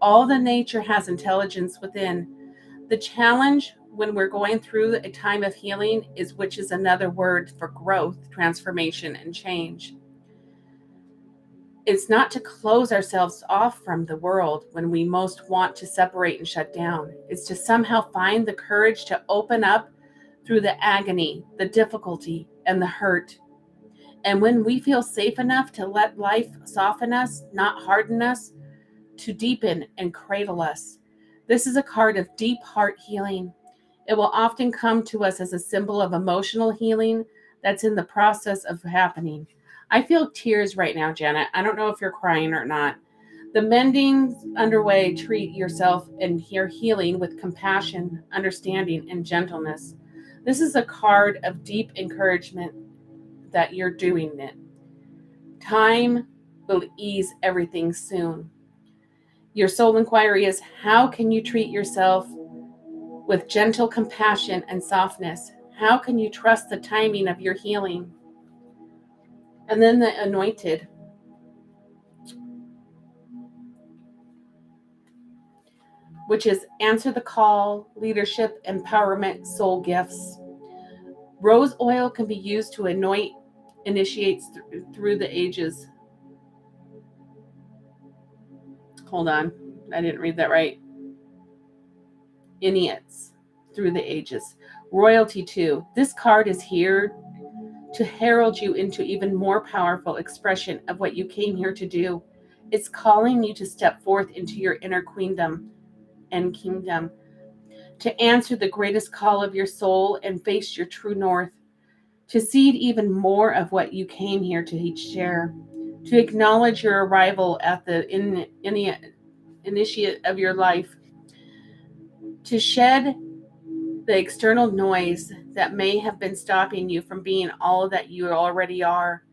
All the nature has intelligence within. The challenge when we're going through a time of healing is, which is another word for growth, transformation, and change. It's not to close ourselves off from the world when we most want to separate and shut down. It's to somehow find the courage to open up through the agony, the difficulty, and the hurt. And when we feel safe enough to let life soften us, not harden us, to deepen and cradle us. This is a card of deep heart healing. It will often come to us as a symbol of emotional healing that's in the process of happening. I feel tears right now, Janet. I don't know if you're crying or not. The mending's underway. Treat yourself and your healing with compassion, understanding, and gentleness. This is a card of deep encouragement that you're doing it. Time will ease everything soon. Your soul inquiry is, how can you treat yourself with gentle compassion and softness? How can you trust the timing of your healing? And then the anointed. Which is answer the call, leadership, empowerment, soul gifts. Rose oil can be used to anoint initiates through the ages. Hold on, I didn't read that right. Initiates through the ages. Royalty too. This card is here to herald you into even more powerful expression of what you came here to do. It's calling you to step forth into your inner queendom and kingdom, to answer the greatest call of your soul and face your true north, to seed even more of what you came here to share, to acknowledge your arrival at the initiate of your life, to shed the external noise that may have been stopping you from being all that you already are,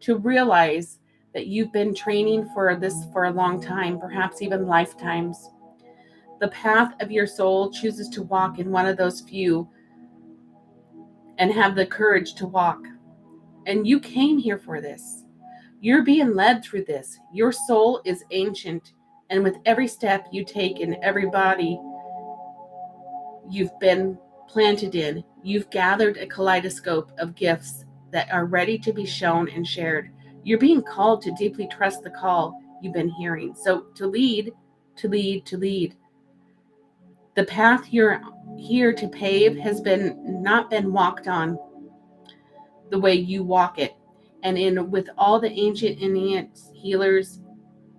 to realize that you've been training for this for a long time, perhaps even lifetimes. The path of your soul chooses to walk in one of those few and have the courage to walk. And you came here for this. You're being led through this. Your soul is ancient, and with every step you take in every body you've been planted in, you've gathered a kaleidoscope of gifts that are ready to be shown and shared. You're being called to deeply trust the call you've been hearing. So to lead, to lead, to lead. The path you're here to pave has not been walked on the way you walk it. And in with all the ancient Indians, healers,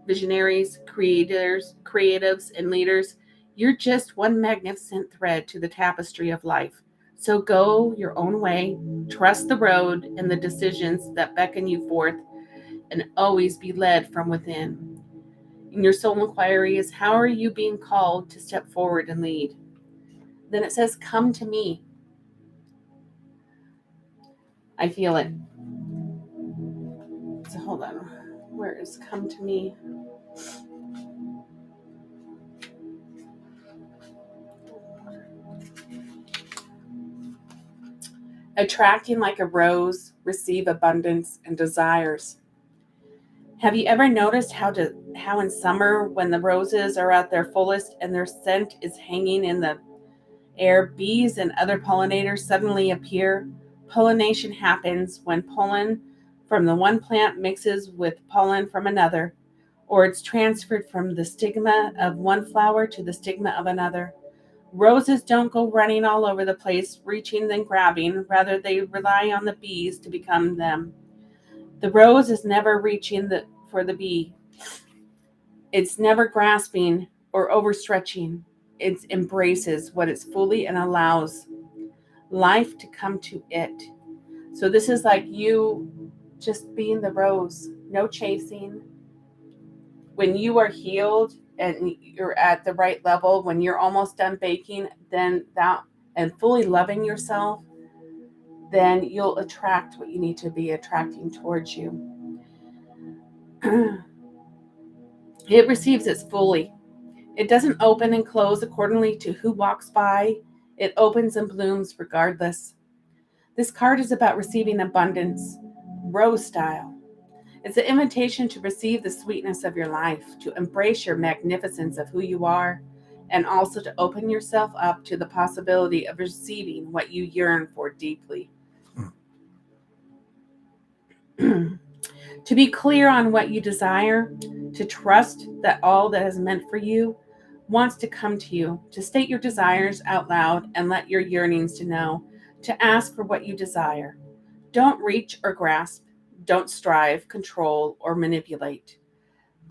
visionaries, creatives, and leaders, you're just one magnificent thread to the tapestry of life. So go your own way, trust the road and the decisions that beckon you forth, and always be led from within. And your soul inquiry is, how are you being called to step forward and lead? Then it says, come to me. I feel it. So hold on. Where is come to me? Attracting like a rose, receive abundance and desires. Have you ever noticed how in summer, when the roses are at their fullest and their scent is hanging in the air, bees and other pollinators suddenly appear? Pollination happens when pollen from the one plant mixes with pollen from another, or it's transferred from the stigma of one flower to the stigma of another. Roses don't go running all over the place, reaching and grabbing. Rather, they rely on the bees to become them. The rose is never reaching for the bee. It's never grasping or overstretching. It embraces what it's fully and allows life to come to it. So this is like you just being the rose, no chasing. When you are healed and you're at the right level, when you're almost done baking, then that, and fully loving yourself, then you'll attract what you need to be attracting towards you. It receives it fully. It doesn't open and close accordingly to who walks by. It opens and blooms regardless. This card is about receiving abundance, rose style. It's an invitation to receive the sweetness of your life, to embrace your magnificence of who you are, and also to open yourself up to the possibility of receiving what you yearn for deeply. To be clear on what you desire, to trust that all that is meant for you wants to come to you, to state your desires out loud and let your yearnings to know, to ask for what you desire. Don't reach or grasp. Don't strive, control, or manipulate.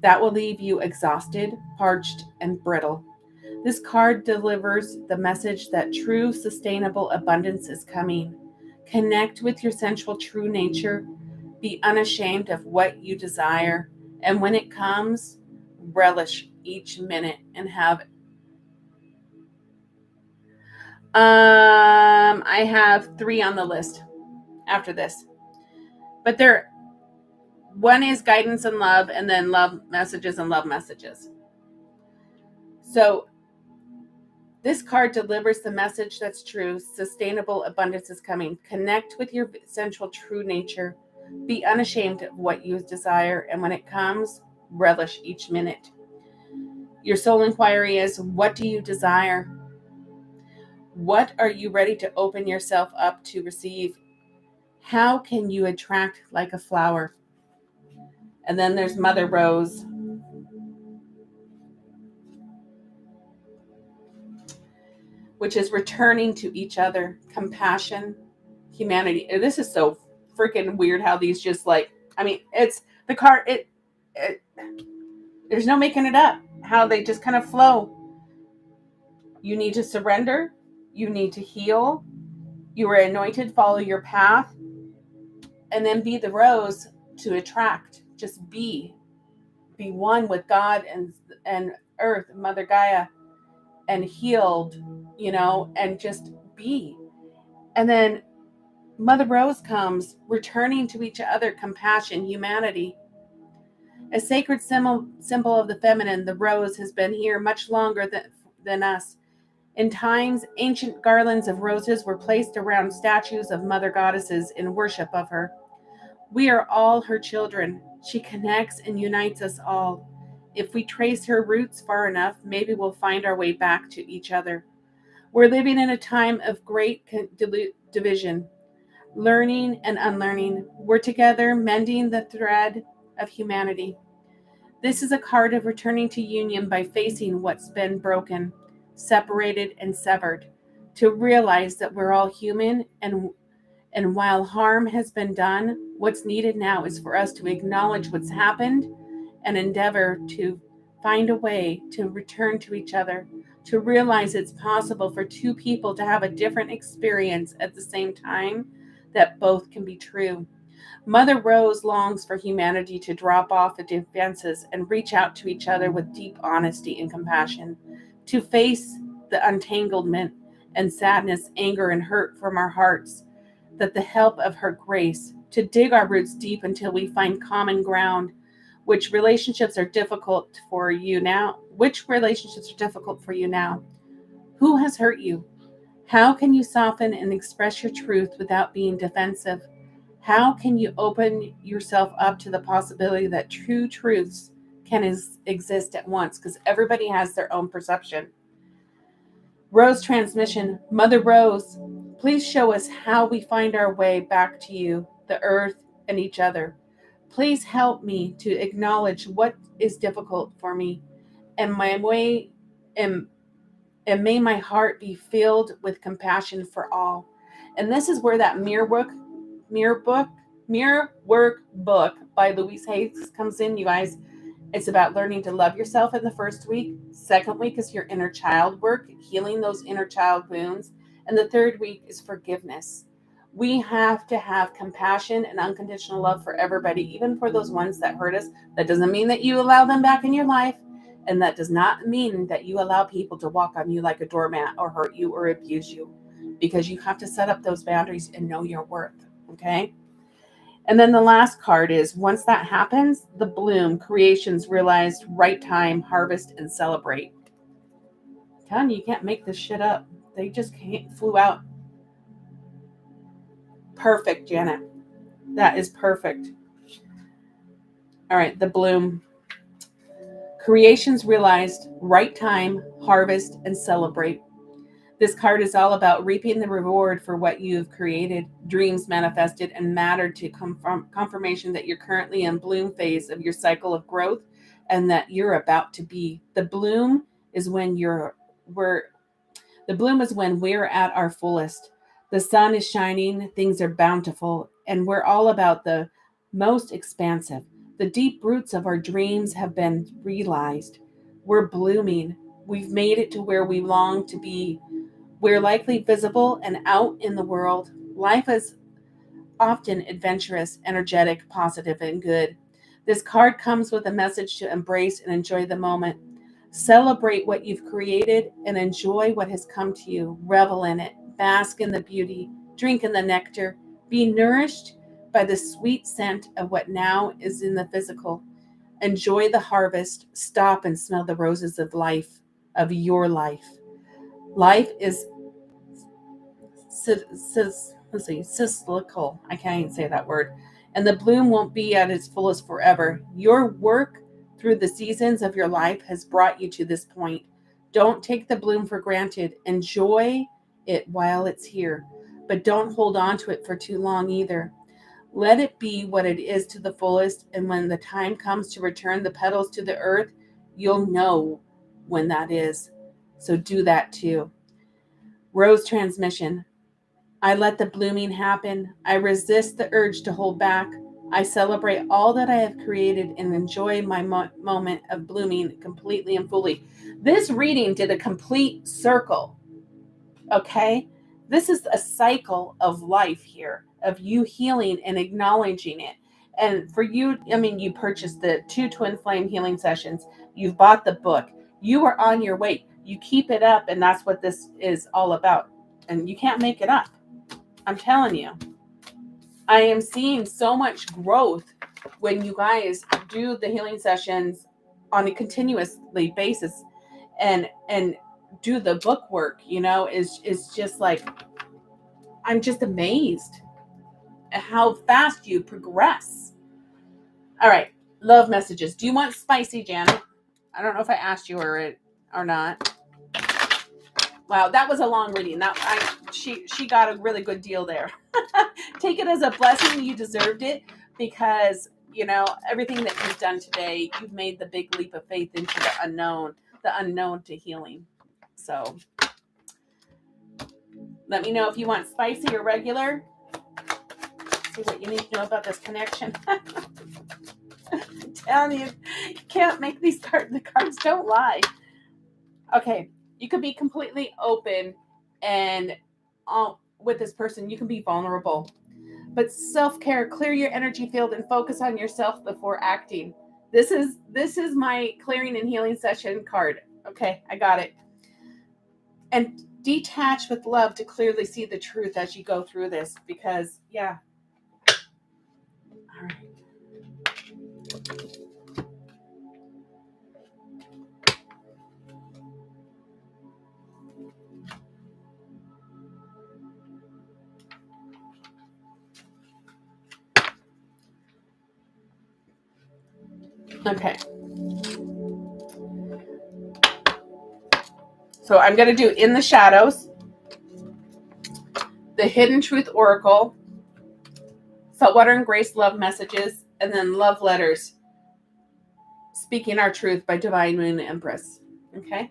That will leave you exhausted, parched, and brittle. This card delivers the message that true, sustainable abundance is coming. Connect with your sensual true nature. Be unashamed of what you desire. And when it comes, relish each minute and have it. I have 3 on the list after this. But one is guidance and love, and then love messages and love messages. So this card delivers the message that's true. Sustainable abundance is coming. Connect with your essential true nature. Be unashamed of what you desire, and when it comes, relish each minute. Your soul inquiry is, what do you desire? What are you ready to open yourself up to receive? How can you attract like a flower? And then there's Mother Rose. Which is returning to each other, compassion, humanity. And this is so freaking weird how these just it's the card, there's no making it up, how they just kind of flow. You need to surrender. You need to heal. You are anointed, follow your path, and then be the rose to attract. Just be one with God and Earth, Mother Gaia, and healed, and just be. And then Mother Rose comes, returning to each other, compassion, humanity. A sacred symbol of the feminine, the rose has been here much longer than us. In times, ancient garlands of roses were placed around statues of mother goddesses in worship of her. We are all her children. She connects and unites us all. If we trace her roots far enough, maybe we'll find our way back to each other. We're living in a time of great division, learning and unlearning. We're together, mending the thread of humanity. This is a card of returning to union by facing what's been broken, separated, and severed, to realize that we're all human, and while harm has been done, what's needed now is for us to acknowledge what's happened and endeavor to find a way to return to each other, to realize it's possible for two people to have a different experience at the same time, that both can be true. Mother Rose longs for humanity to drop off the defenses and reach out to each other with deep honesty and compassion, to face the untanglement and sadness, anger, and hurt from our hearts, that the help of her grace, to dig our roots deep until we find common ground. Which relationships are difficult for you now? Which relationships are difficult for you now? Who has hurt you? How can you soften and express your truth without being defensive? How can you open yourself up to the possibility that true truths can exist at once? Because everybody has their own perception. Rose transmission. Mother Rose, please show us how we find our way back to you, the earth, and each other. Please help me to acknowledge what is difficult for me, and my way, and may my heart be filled with compassion for all. And this is where that mirror work book by Louise Hay comes in, you guys. It's about learning to love yourself in the first week. Second week is your inner child work, healing those inner child wounds. And the third week is forgiveness. We have to have compassion and unconditional love for everybody, even for those ones that hurt us. That doesn't mean that you allow them back in your life. And that does not mean that you allow people to walk on you like a doormat or hurt you or abuse you, because you have to set up those boundaries and know your worth. Okay? And then the last card is, once that happens, the bloom, creations realized, right time, harvest, and celebrate. I'm telling you, you can't make this shit up. They just flew out. Perfect, Janet. That is perfect. All right, the bloom. Creations realized, right time, harvest, and celebrate. This card is all about reaping the reward for what you've created, dreams manifested, and matter to confirmation that you're currently in bloom phase of your cycle of growth, and that you're about to be. The bloom is when we're at our fullest. The sun is shining, things are bountiful, and we're all about the most expansive. The deep roots of our dreams have been realized. We're blooming. We've made it to where we long to be. We're likely visible and out in the world. Life is often adventurous, energetic, positive, and good. This card comes with a message to embrace and enjoy the moment. Celebrate what you've created and enjoy what has come to you. Revel in it. Bask in the beauty. Drink in the nectar. Be nourished by the sweet scent of what now is in the physical. Enjoy the harvest. Stop and smell the roses of life, of your life. Life is cyclical. I can't even say that word. And the bloom won't be at its fullest forever. Your work through the seasons of your life has brought you to this point. Don't take the bloom for granted. Enjoy it while it's here, but don't hold on to it for too long either. Let it be what it is to the fullest, and when the time comes to return the petals to the earth, you'll know when that is. So do that too. Rose transmission. I let the blooming happen. I resist the urge to hold back. I celebrate all that I have created and enjoy my moment of blooming completely and fully. This reading did a complete circle, okay? This is a cycle of life here, of you healing and acknowledging it. And for you, I mean, you purchased the 2 twin flame healing sessions. You've bought the book. You are on your way. You keep it up, and that's what this is all about. And you can't make it up. I'm telling you. I am seeing so much growth when you guys do the healing sessions on a continuously basis and do the book work, you know, is just like, I'm just amazed at how fast you progress. All right, love messages. Do you want spicy, Janet? I don't know if I asked you or not. Wow, that was a long reading. She got a really good deal there. Take it as a blessing. You deserved it, because, you know, everything that you've done today, you've made the big leap of faith into the unknown to healing. So let me know if you want spicy or regular. See what you need to know about this connection. I'm telling you, you can't make these cards. The cards don't lie. Okay, you could be completely open and with this person. You can be vulnerable. But self-care, clear your energy field and focus on yourself before acting. This is my clearing and healing session card. Okay, I got it. And detach with love to clearly see the truth as you go through this, because, yeah. All right. Okay. So I'm going to do In the Shadows, the Hidden Truth Oracle, Saltwater and Grace love messages, and then love letters. Speaking Our Truth by Divine Moon Empress. Okay.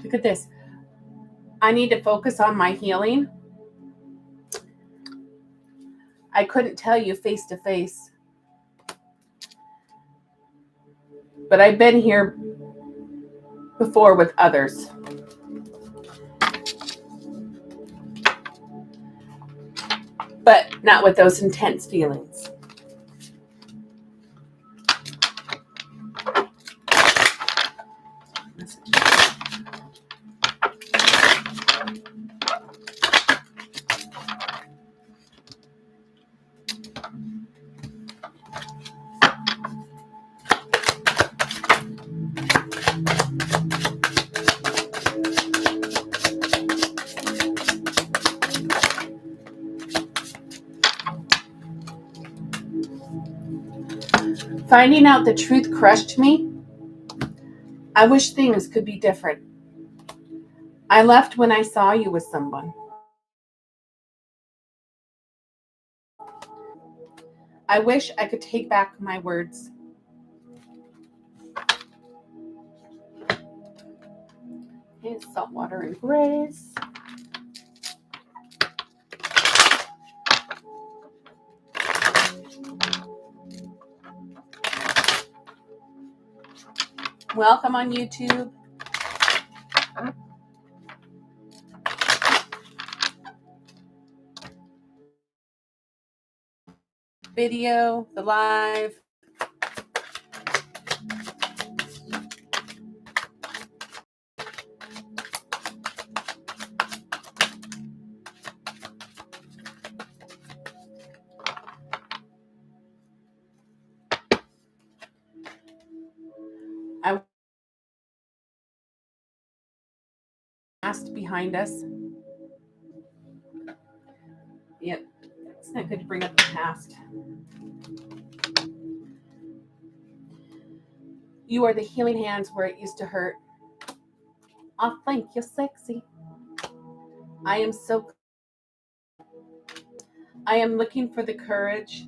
Look at this. I need to focus on my healing. I couldn't tell you face to face, but I've been here before with others. But not with those intense feelings. Finding out the truth crushed me. I wish things could be different. I left when I saw you with someone. I wish I could take back my words. Okay, Saltwater and Grace. Welcome on YouTube. Video, the live. I past behind us. Yep, it's not good to bring up the past. You are the healing hands where it used to hurt. Oh, thank you, sexy. I am so. I am looking for the courage.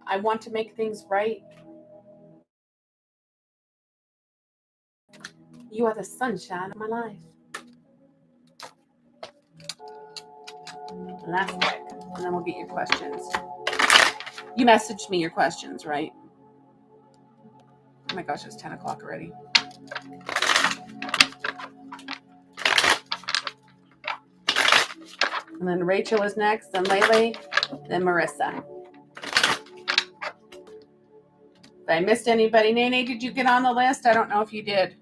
I want to make things right. You are the sunshine of my life. Last deck, and then we'll get your questions. You messaged me your questions, right? Oh my gosh, it's 10 o'clock already. And then Rachel is next, then Lele, then Marissa. If I missed anybody, Nene, did you get on the list? I don't know if you did.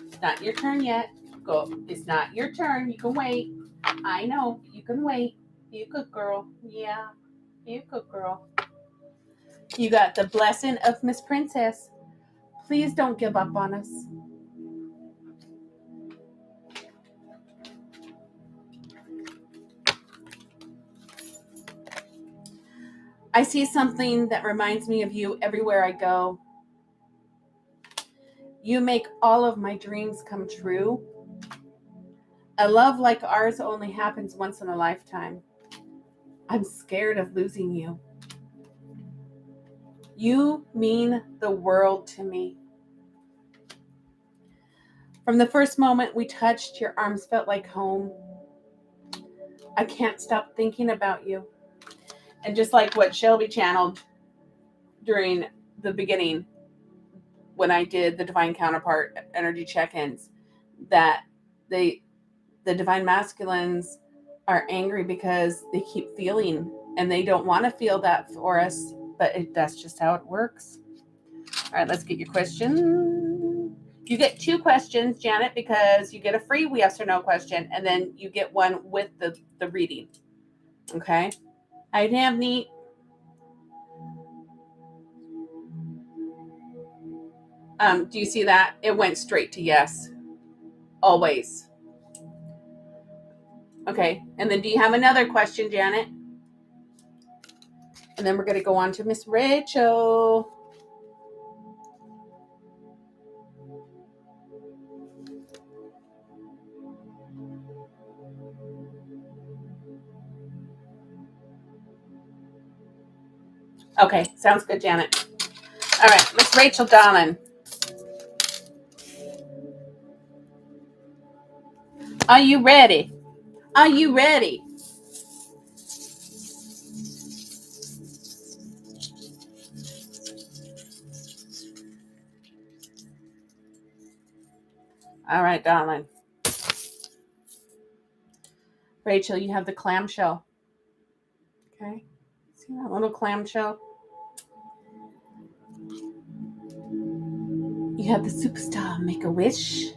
It's not your turn yet. Go. It's not your turn. You can wait. I know. You can wait. You good girl. Yeah. You good girl. You got the blessing of Miss Princess. Please don't give up on us. I see something that reminds me of you everywhere I go. You make all of my dreams come true. A love like ours only happens once in a lifetime. I'm scared of losing you. You mean the world to me. From the first moment we touched, your arms felt like home. I can't stop thinking about you. And just like what Shelby channeled during the beginning, when I did the divine counterpart energy check-ins, that the divine masculines are angry because they keep feeling and they don't want to feel that for us, but that's just how it works. All right, let's get your question. You get 2 questions, Janet, because you get a free yes or no question, and then you get one with the reading. Okay? I have neat. Do you see that? It went straight to yes. Always. Okay, and then do you have another question, Janet? And then we're going to go on to Miss Rachel. Okay, sounds good, Janet. All right, Miss Rachel, darling. Are you ready? Are you ready? All right, darling. Rachel, you have the clamshell. Okay. See that little clamshell? You have the superstar Make-A-Wish.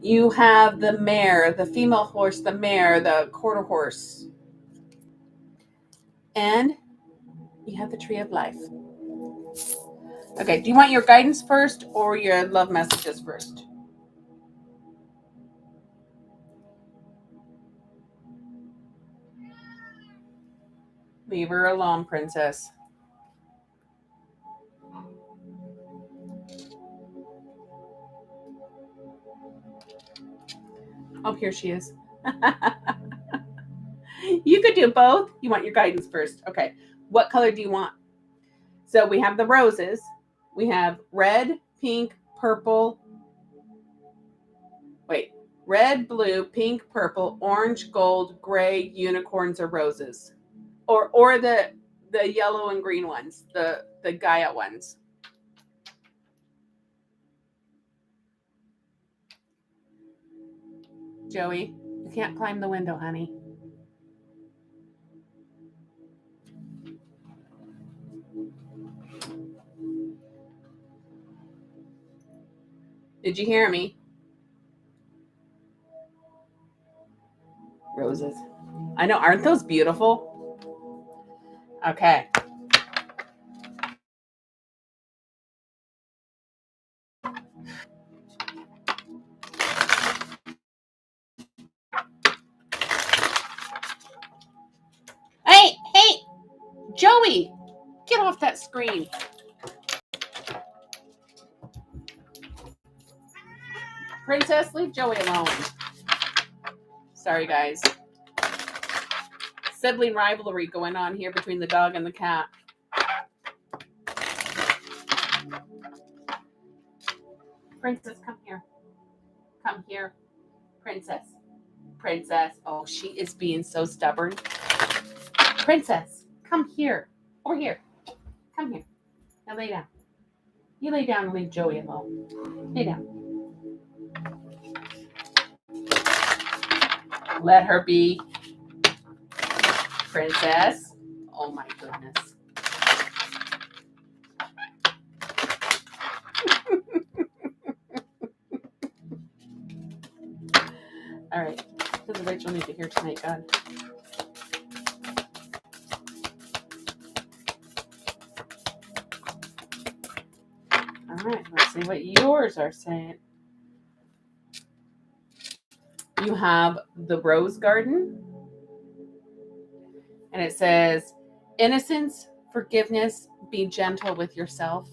You have the mare, the female horse, the mare, the quarter horse. And you have the tree of life. Okay, do you want your guidance first or your love messages first? Leave her alone, princess. Oh, here she is. You could do both. You want your guidance first. Okay. What color do you want? So we have the roses. We have red, pink, purple. Wait. Red, blue, pink, purple, orange, gold, gray, unicorns, or roses. Or the yellow and green ones, the Gaia ones. Joey, you can't climb the window, honey. Did you hear me? Roses. I know, aren't those beautiful? Okay. Hey, Joey, get off that screen. Princess, leave Joey alone. Sorry, guys. Sibling rivalry going on here between the dog and the cat. Princess, come here. Come here. Princess. Oh, she is being so stubborn. Princess, come here. Over here. Come here. Now lay down. You lay down and leave Joey alone. Lay down. Let her be. Princess. Oh my goodness. All right. What does Rachel need to hear tonight, God? All right. Let's see what yours are saying. You have the rose garden. And it says, innocence, forgiveness, be gentle with yourself.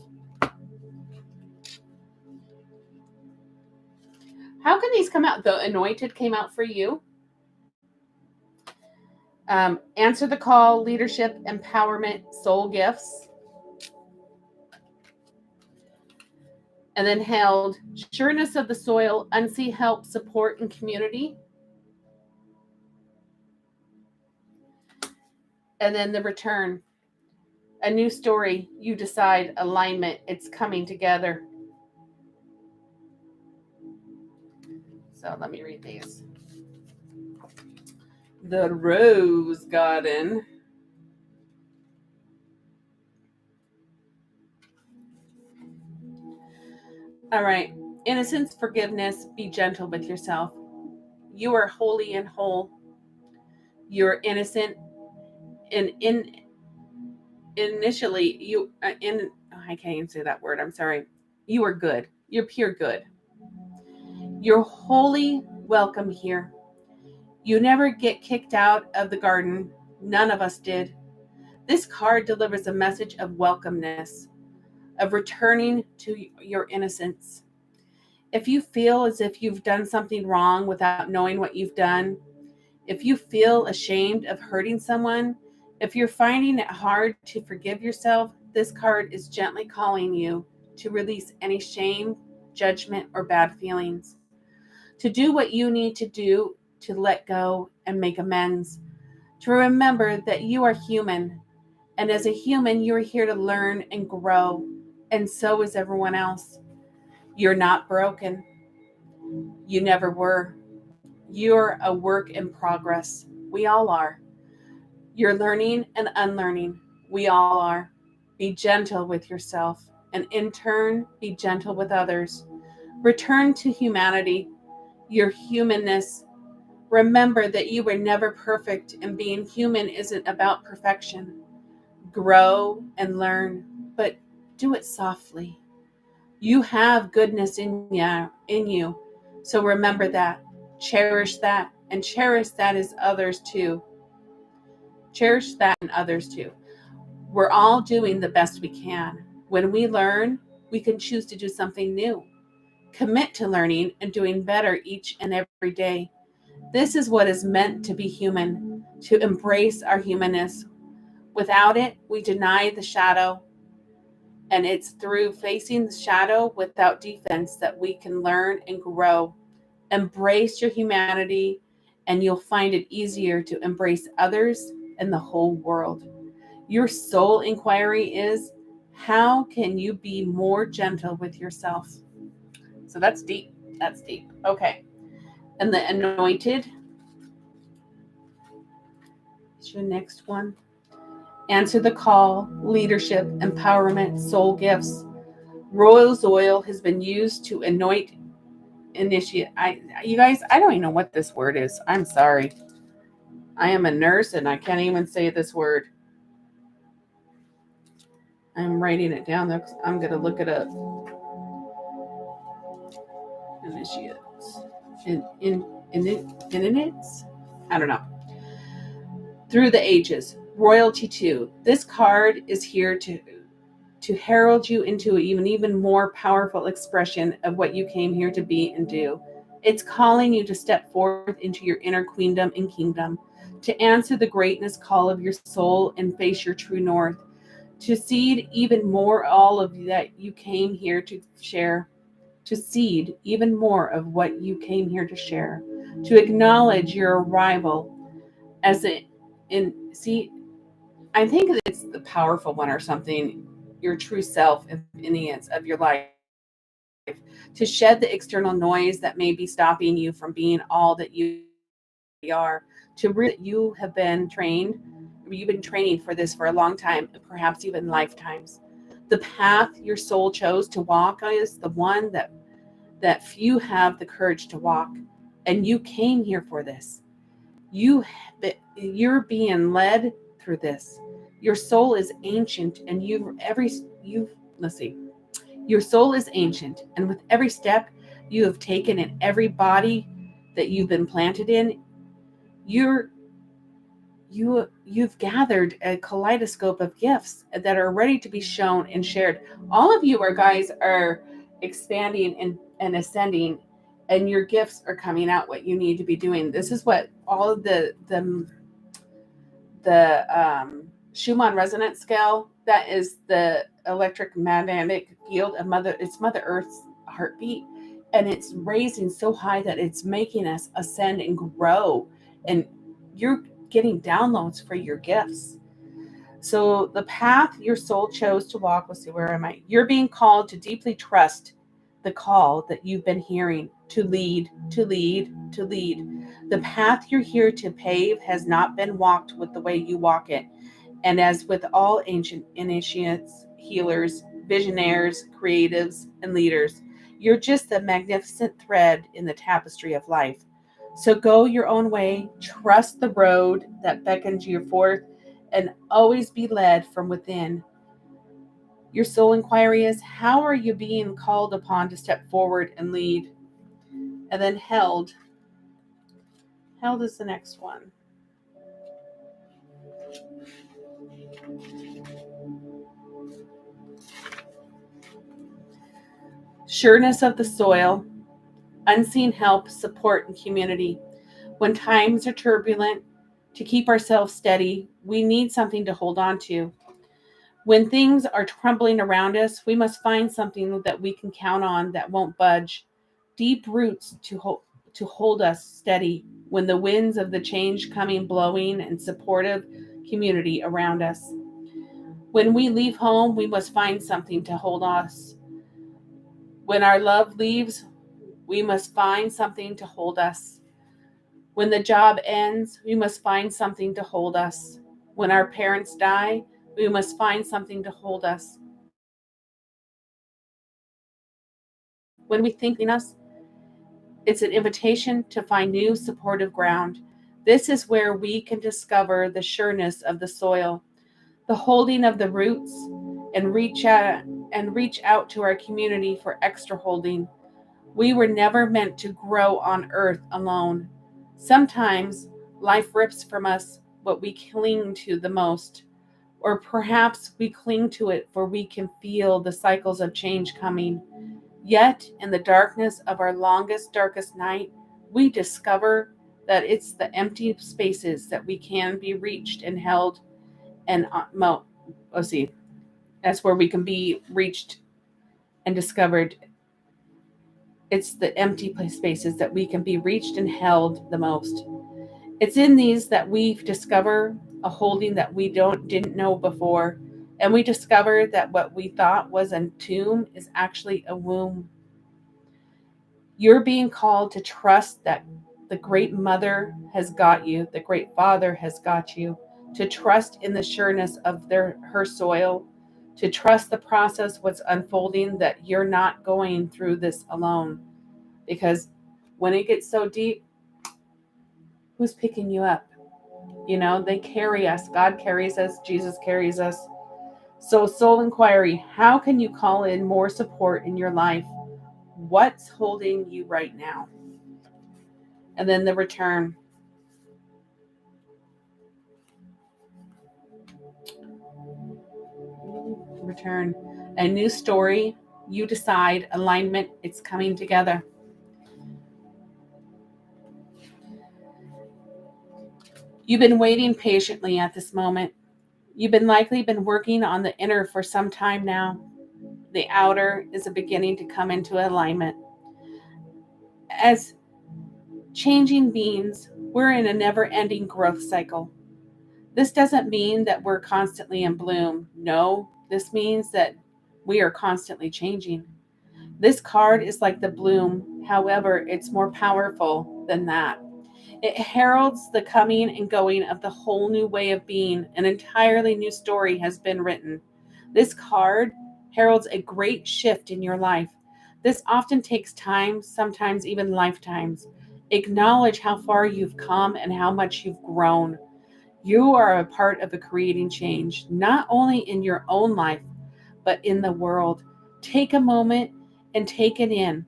How can these come out? The anointed came out for you. Answer the call, leadership, empowerment, soul gifts. And then held, sureness of the soil, unseen help, support, and community. And then the return. A new story, you decide, alignment, it's coming together. So let me read these. The Rose Garden. All right. Innocence, forgiveness, be gentle with yourself. You are holy and whole. You're innocent. And initially, I can't even say that word. I'm sorry. You are good. You're pure good. You're wholly welcome here. You never get kicked out of the garden. None of us did. This card delivers a message of welcomeness, of returning to your innocence. If you feel as if you've done something wrong without knowing what you've done, if you feel ashamed of hurting someone, if you're finding it hard to forgive yourself, this card is gently calling you to release any shame, judgment, or bad feelings. To do what you need to do to let go and make amends. To remember that you are human. And as a human, you're here to learn and grow. And so is everyone else. You're not broken. You never were. You're a work in progress. We all are. You're learning and unlearning. We all are. Be gentle with yourself, and in turn, be gentle with others. Return to humanity, your humanness. Remember that you were never perfect, and being human isn't about perfection. Grow and learn, but do it softly. You have goodness in you. So remember that. Cherish that, and cherish that as others too. Cherish that in others too. We're all doing the best we can. When we learn, we can choose to do something new. Commit to learning and doing better each and every day. This is what is meant to be human, to embrace our humanness. Without it, we deny the shadow. And it's through facing the shadow without defense that we can learn and grow. Embrace your humanity, and you'll find it easier to embrace others and the whole world. Your soul inquiry is, how can you be more gentle with yourself? So that's deep. That's deep. Okay. And the anointed is your next one. Answer the call, leadership, empowerment, soul gifts. Rose oil has been used to anoint, initiate. You guys, I don't even know what this word is. I'm sorry. I am a nurse and I can't even say this word. I'm writing it down though, 'cause I'm going to look it up. Initiates. Initiates? I don't know. Through the ages. Royalty 2. This card is here to herald you into an even more powerful expression of what you came here to be and do. It's calling you to step forth into your inner queendom and kingdom, to answer the greatness call of your soul and face your true north, to seed even more all of that you came here to share, to seed even more of what you came here to share, to acknowledge your arrival as I think it's the powerful one or something, your true self of your life, to shed the external noise that may be stopping you from being all that you are, to really, you've been training for this for a long time, perhaps even lifetimes. The path your soul chose to walk is the one that few have the courage to walk, and you came here for this. You're being led through this. Your soul is ancient, and your soul is ancient, and with every step you have taken in every body that you've been planted in, you've gathered a kaleidoscope of gifts that are ready to be shown and shared. All of you are expanding and ascending, and your gifts are coming out what you need to be doing. This is what all of the Schumann resonance scale, that is the electromagnetic field of Mother Earth's heartbeat, and it's raising so high that it's making us ascend and grow, and you're getting downloads for your gifts. So the path your soul chose to walk, let's see, where am I? You're being called to deeply trust the call that you've been hearing, to lead, to lead, to lead. The path you're here to pave has not been walked with the way you walk it. And as with all ancient initiates, healers, visionaries, creatives, and leaders, you're just a magnificent thread in the tapestry of life. So go your own way, trust the road that beckons you forth, and always be led from within. Your soul inquiry is, how are you being called upon to step forward and lead? And then held. Held is the next one. Sureness of the soil, unseen help, support, and community. When times are turbulent, to keep ourselves steady, we need something to hold on to. When things are trembling around us, we must find something that we can count on that won't budge. Deep roots to hold us steady when the winds of the change coming blowing, and supportive community around us. When we leave home, we must find something to hold us. When our love leaves, we must find something to hold us. When the job ends, we must find something to hold us. When our parents die, we must find something to hold us. When we think in us, it's an invitation to find new supportive ground. This is where we can discover the sureness of the soil, the holding of the roots, and reach out to our community for extra holding. We were never meant to grow on earth alone. Sometimes life rips from us what we cling to the most, or perhaps we cling to it for we can feel the cycles of change coming. Yet, in the darkness of our longest, darkest night, we discover that it's the empty spaces that we can be reached and held, and let's see, that's where we can be reached and discovered. It's the empty spaces that we can be reached and held the most. It's in these that we discover a holding that we didn't know before, and we discover that what we thought was a tomb is actually a womb. You're being called to trust that the great mother has got you, the great father has got you, to trust in the sureness of her soil, to trust the process, what's unfolding, that you're not going through this alone. Because when it gets so deep, who's picking you up? You know, they carry us. God carries us. Jesus carries us. So soul inquiry, how can you call in more support in your life? What's holding you right now? And then the return. Return. A new story. You decide. Alignment. It's coming together. You've been waiting patiently at this moment. You've likely been working on the inner for some time now. The outer is beginning to come into alignment. As changing beings, we're in a never-ending growth cycle. This doesn't mean that we're constantly in bloom. No, this means that we are constantly changing. This card is like the bloom. However, it's more powerful than that. It heralds the coming and going of the whole new way of being. An entirely new story has been written. This card heralds a great shift in your life. This often takes time, sometimes even lifetimes. Acknowledge how far you've come and how much you've grown. You are a part of a creating change, not only in your own life, but in the world. Take a moment and take it in.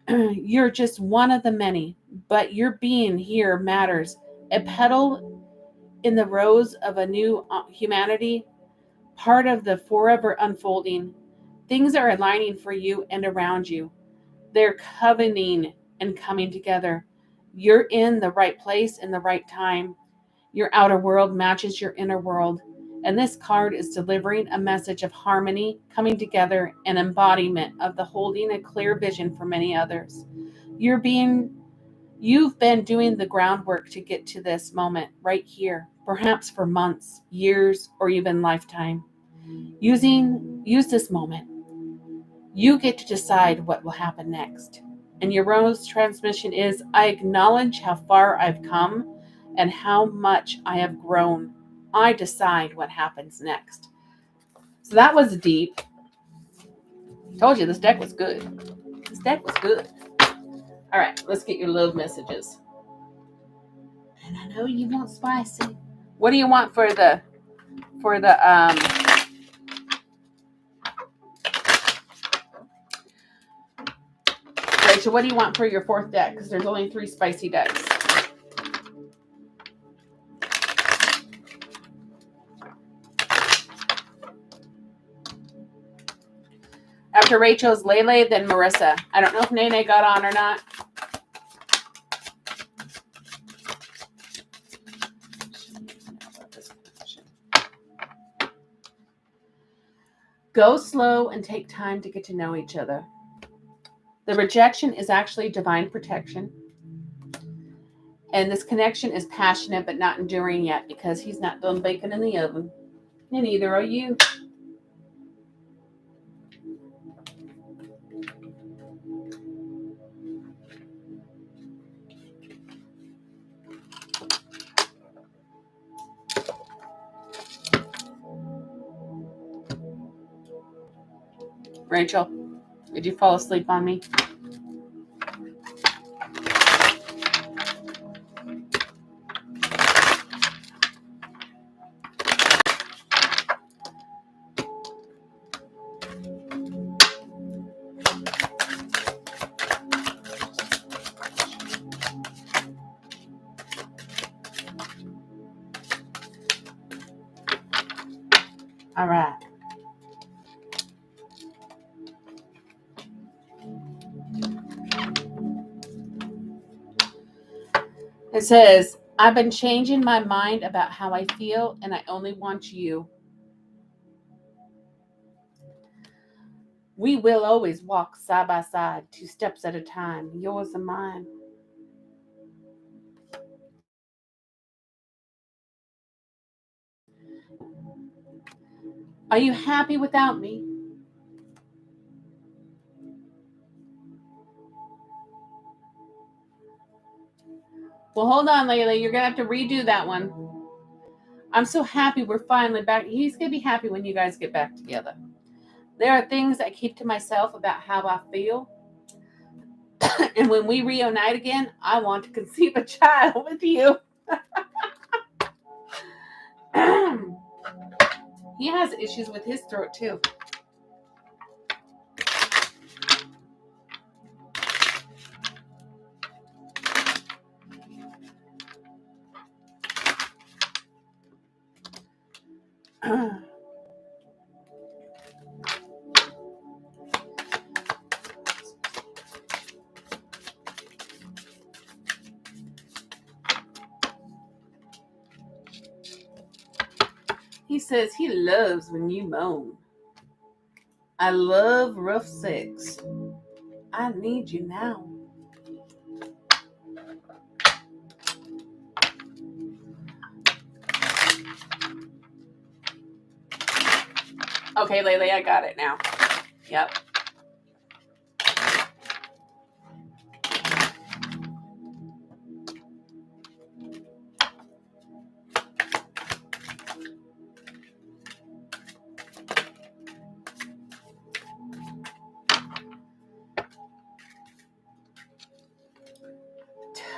You're just one of the many, but your being here matters. A petal in the rose of a new humanity, part of the forever unfolding. Things are aligning for you and around you. They're covenanting and coming together. You're in the right place in the right time. Your outer world matches your inner world. And this card is delivering a message of harmony, coming together, and embodiment of the holding a clear vision for many others. You've been doing the groundwork to get to this moment right here, perhaps for months, years, or even lifetime. Use this moment. You get to decide what will happen next. And your rose transmission is, I acknowledge how far I've come and how much I have grown. I decide what happens next. So that was deep. Told you this deck was good. This deck was good. All right, let's get your love messages. And I know you want spicy. What do you want for the Rachel, what do you want for your fourth deck? Because there's only 3 spicy decks. After Rachel's Lele, then Marissa. I don't know if Nene got on or not. Go slow and take time to get to know each other. The rejection is actually divine protection. And this connection is passionate but not enduring yet because he's not done baking in the oven. And neither are you. Rachel, did you fall asleep on me? All right. It says, I've been changing my mind about how I feel, and I only want you. We will always walk side by side, 2 steps at a time, yours and mine. Are you happy without me? Well, hold on, Layla. You're going to have to redo that one. I'm so happy we're finally back. He's going to be happy when you guys get back together. There are things I keep to myself about how I feel. And when we reunite again, I want to conceive a child with you. He has issues with his throat, too. He says he loves when you moan. I love rough sex. I need you now. Okay, Lele, I got it now. Yep.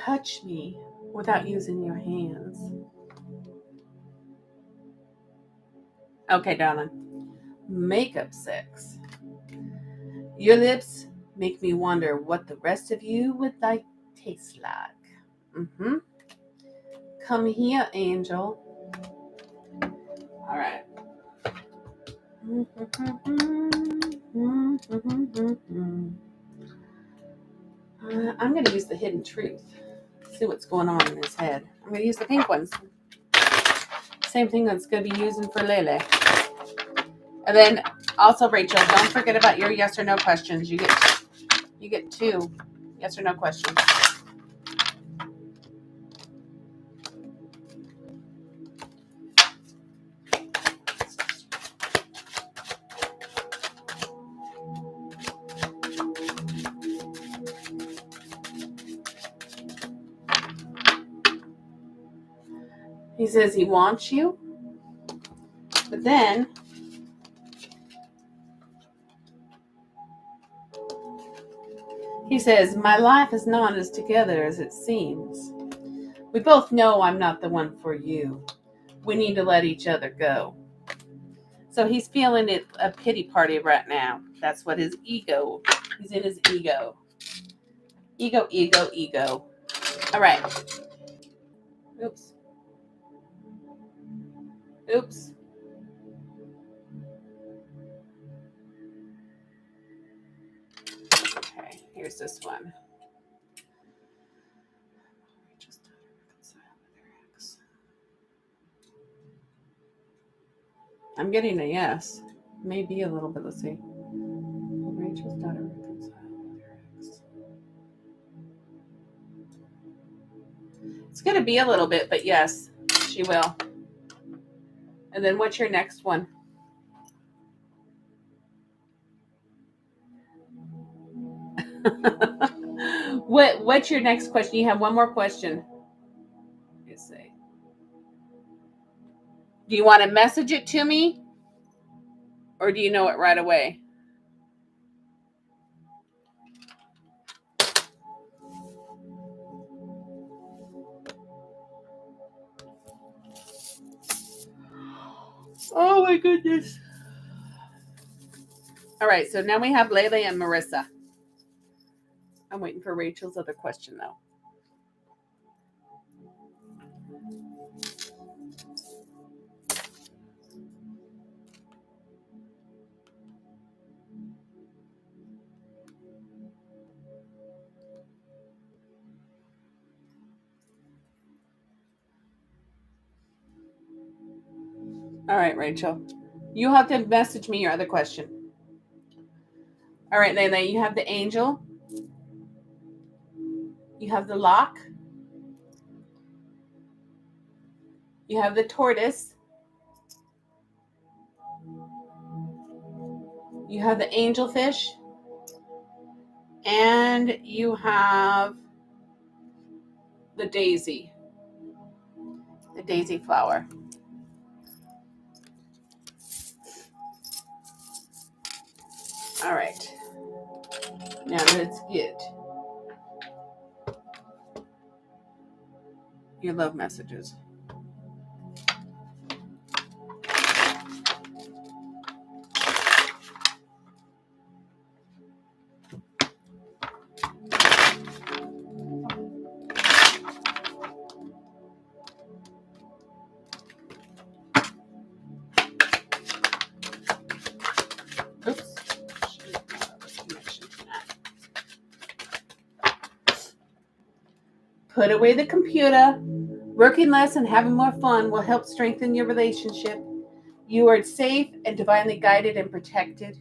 Touch me without using your hands. Okay, darling. Makeup sex. Your lips make me wonder what the rest of you would like taste like. Come here, angel. All right. I'm going to use the hidden truth. See what's going on in his head. I'm going to use the pink ones. Same thing that's going to be using for Lele. And then also, Rachel, don't forget about your yes or no questions. You get 2 yes or no questions. He says he wants you, but then he says, my life is not as together as it seems. We both know I'm not the one for you. We need to let each other go. So he's feeling it a pity party right now. That's what his ego, he's in his ego. Ego, ego, ego. All right. Oops. Oops. Okay, here's this one. I'm getting a yes. Maybe a little bit. Let's see. Rachel's daughter reconcile with her ex. It's going to be a little bit, but yes, she will. And then what's your next one? What's your next question? You have one more question. Let's see. Do you want to message it to me? Or do you know it right away? Oh my goodness. All right, so now we have Layla and Marissa. I'm waiting for Rachel's other question though. All right, Rachel. You have to message me your other question. All right, Layla, you have the angel. You have the lock. You have the tortoise. You have the angelfish. And you have the daisy. The daisy flower. All right. Now let's get your love messages. Oops. Put away the computer. Working less and having more fun will help strengthen your relationship. You are safe and divinely guided and protected.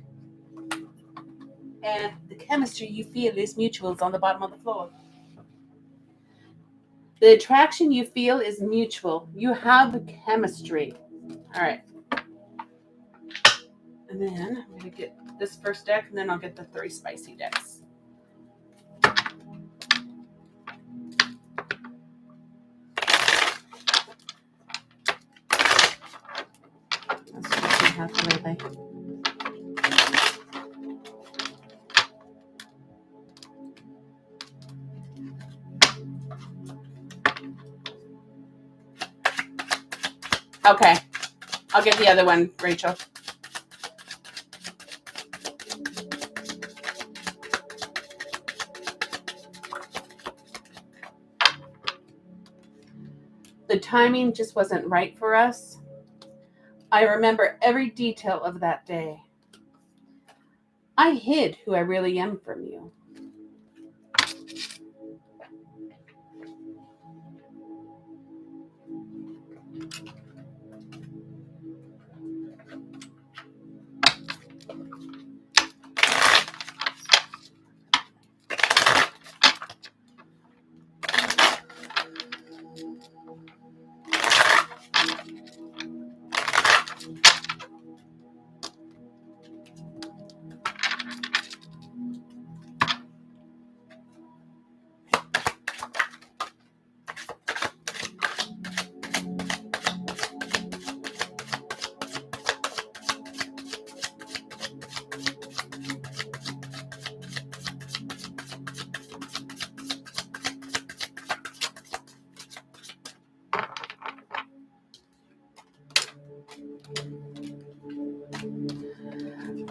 And the chemistry you feel is mutual. It's on the bottom of the floor. The attraction you feel is mutual. You have chemistry. All right. And then I'm going to get this first deck, and then I'll get the 3 spicy decks. That's what we have lately. Okay. I'll get the other one, Rachel. The timing just wasn't right for us. I remember every detail of that day. I hid who I really am from you.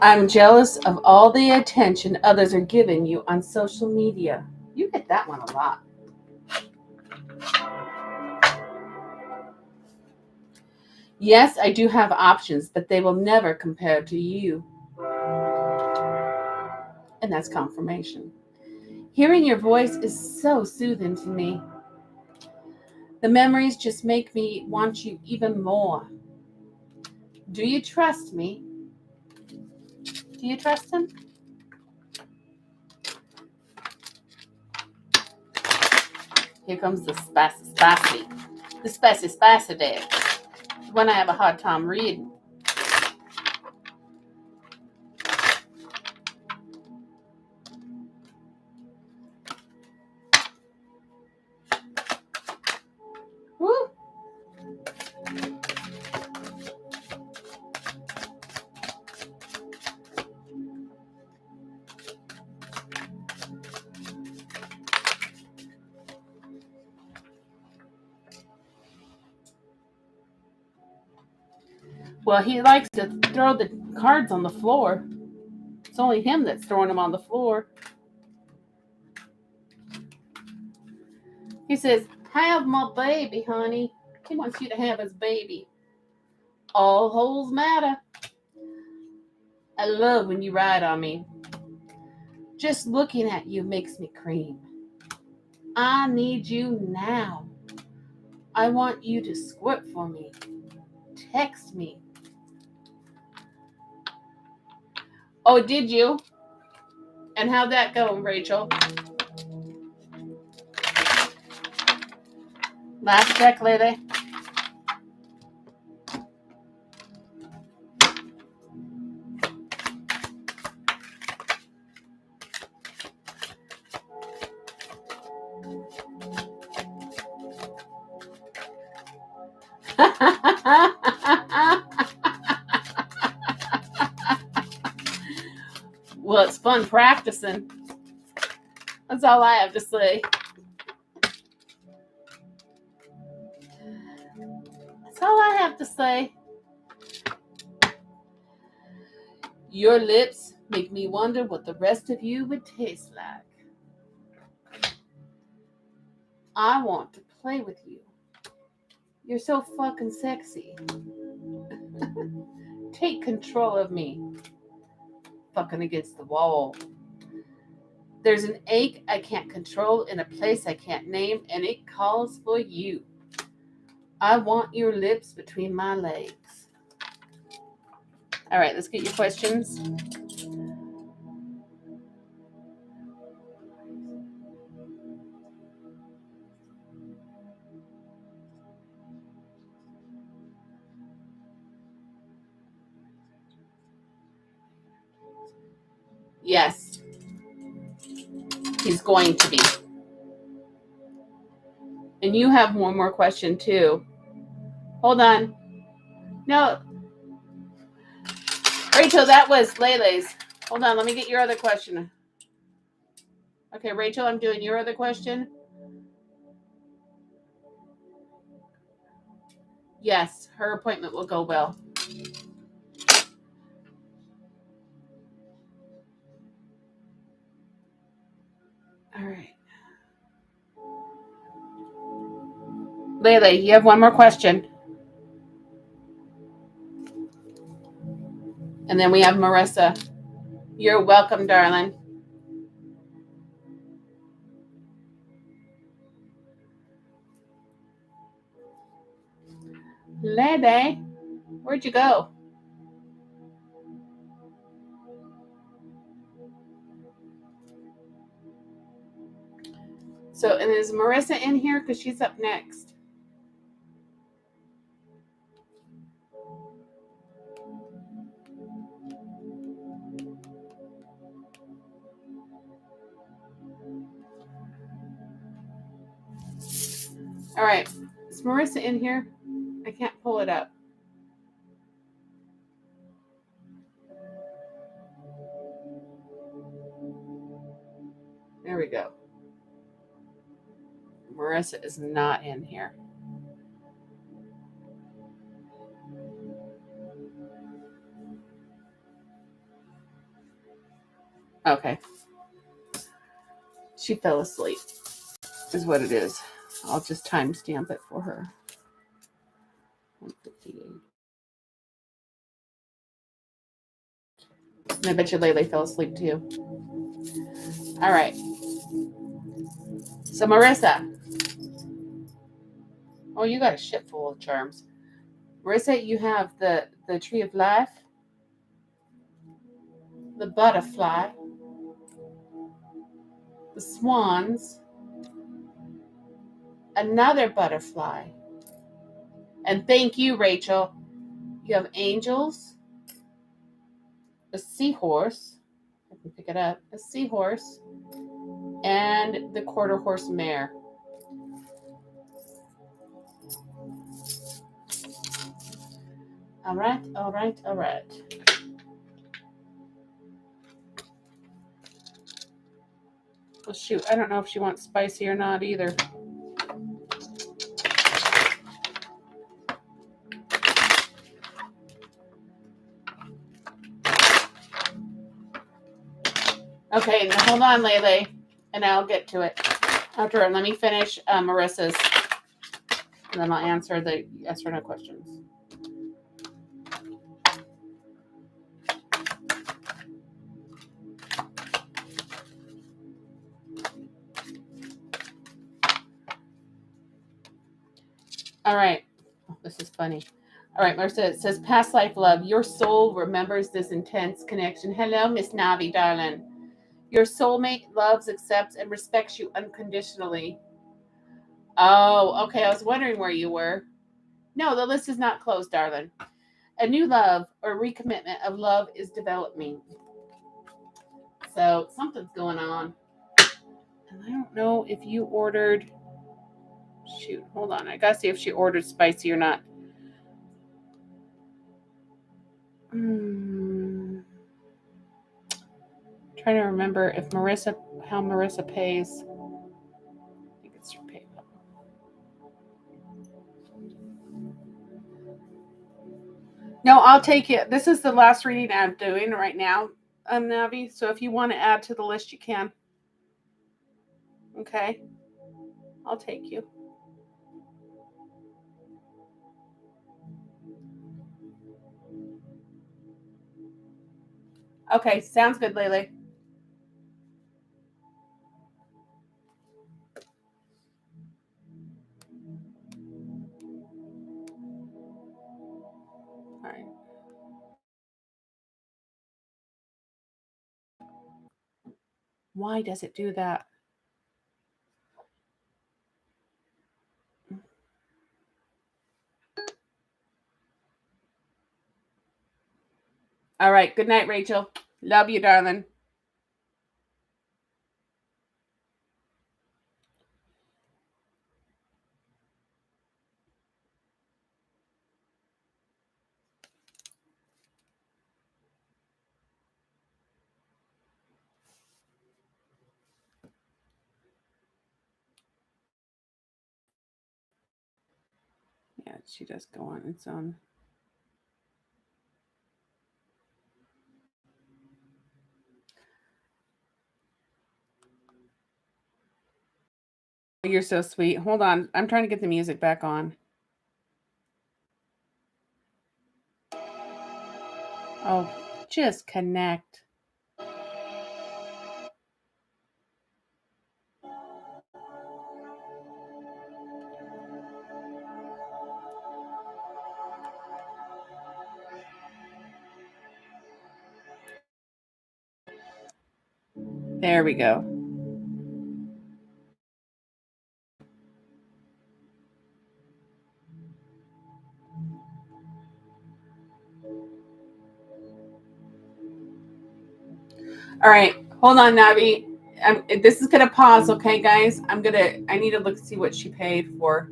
I'm jealous of all the attention others are giving you on social media. You get that one a lot. Yes, I do have options, but they will never compare to you. And that's confirmation. Hearing your voice is so soothing to me. The memories just make me want you even more. Do you trust me? Do you trust him? Here comes the spicy day. One I have a hard time reading. Woo. Well, he likes to throw the cards on the floor. It's only him that's throwing them on the floor. He says, have my baby, honey. He wants you to have his baby. All holes matter. I love when you ride on me. Just looking at you makes me cream. I need you now. I want you to squirt for me. Text me. Oh, did you? And how'd that go, Rachel? Last check, lady. Well, it's fun practicing. That's all I have to say. That's all I have to say. Your lips make me wonder what the rest of you would taste like. I want to play with you. You're so fucking sexy. Take control of me. Fucking against the wall. There's an ache I can't control in a place I can't name, and it calls for you. I want your lips between my legs. All right, let's get your questions. Yes, he's going to be. And you have one more question too. Hold on. No. Rachel, that was Lele's. Hold on, let me get your other question. Okay, Rachel, I'm doing your other question. Yes, her appointment will go well. All right. Lele, you have one more question. And then we have Marissa. You're welcome, darling. Lele, where'd you go? So, and is Marissa in here? Because she's up next. All right. Is Marissa in here? I can't pull it up. There we go. Marissa is not in here. Okay. She fell asleep, is what it is. I'll just timestamp it for her. 1:58. And I bet you Lele fell asleep too. All right. So Marissa. Oh, you got a ship full of charms. Marissa, you have the tree of life, the butterfly, the swans, another butterfly. And thank you, Rachel. You have angels, a seahorse. I can pick it up. A seahorse, and the quarter horse mare. All right, all right, all right. Well, shoot, I don't know if she wants spicy or not either. Okay, now hold on, Lele, and I'll get to it. After, let me finish Marissa's, and then I'll answer the yes or no questions. All right. Oh, this is funny. All right, Marissa, it says, past life love. Your soul remembers this intense connection. Hello, Miss Navi, darling. Your soulmate loves, accepts, and respects you unconditionally. Oh, okay. I was wondering where you were. No, the list is not closed, darling. A new love or recommitment of love is developing. So something's going on. And I don't know if you ordered... Shoot, hold on. I got to see if she ordered spicy or not. Trying to remember if how Marissa pays. I think it's her PayPal. No, I'll take it. This is the last reading I'm doing right now, Navi. So if you want to add to the list, you can. Okay. I'll take you. Okay, sounds good, Lele. All right. Why does it do that? All right. Good night, Rachel. Love you, darling. Yeah, she does go on its own. You're so sweet. Hold on. I'm trying to get the music back on. Oh, just connect. There we go. All right, hold on, Navi. This is gonna pause, okay, guys? I need to look see what she paid for.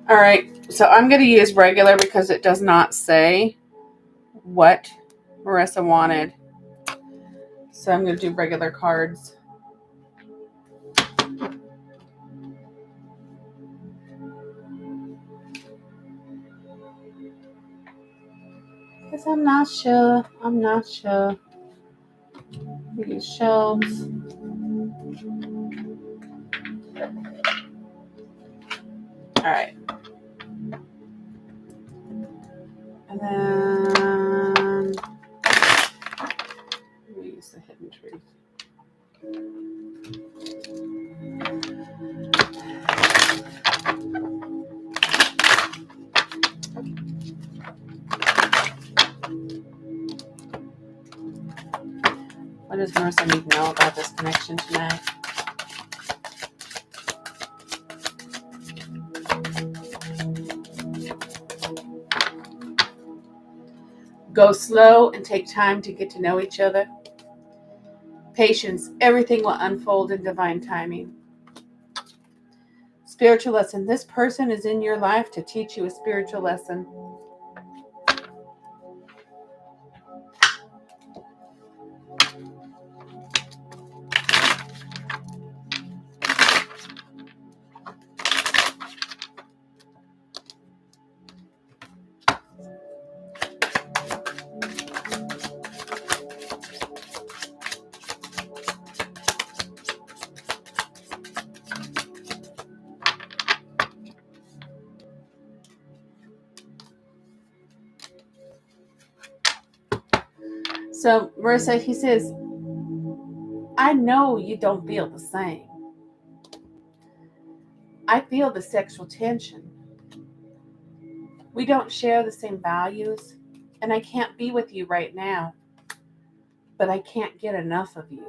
All right, so I'm gonna use regular because it does not say. what Marissa wanted. So I'm going to do regular cards. Because I'm not sure. These shelves. All right. And then we use the hidden truth. What does Marissa need to know about this connection tonight? Go slow and take time to get to know each other. Patience, everything will unfold in divine timing. Spiritual lesson, this person is in your life to teach you a spiritual lesson. So, Marissa, he says, I know you don't feel the same. I feel the sexual tension. We don't share the same values, and I can't be with you right now, but I can't get enough of you.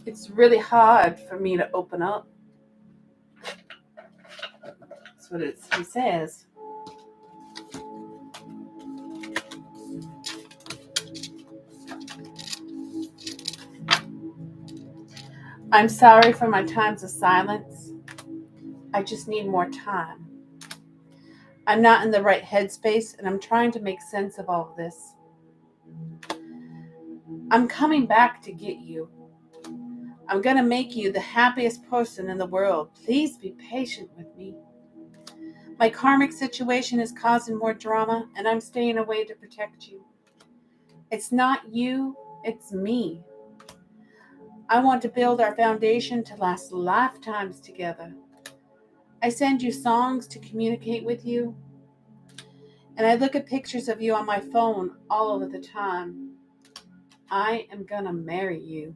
It's really hard for me to open up. That's what he says. I'm sorry for my times of silence. I just need more time. I'm not in the right headspace, and I'm trying to make sense of all of this. I'm coming back to get you. I'm going to make you the happiest person in the world. Please be patient with me. My karmic situation is causing more drama, and I'm staying away to protect you. It's not you, it's me. I want to build our foundation to last lifetimes together. I send you songs to communicate with you, and I look at pictures of you on my phone all of the time. I am going to marry you.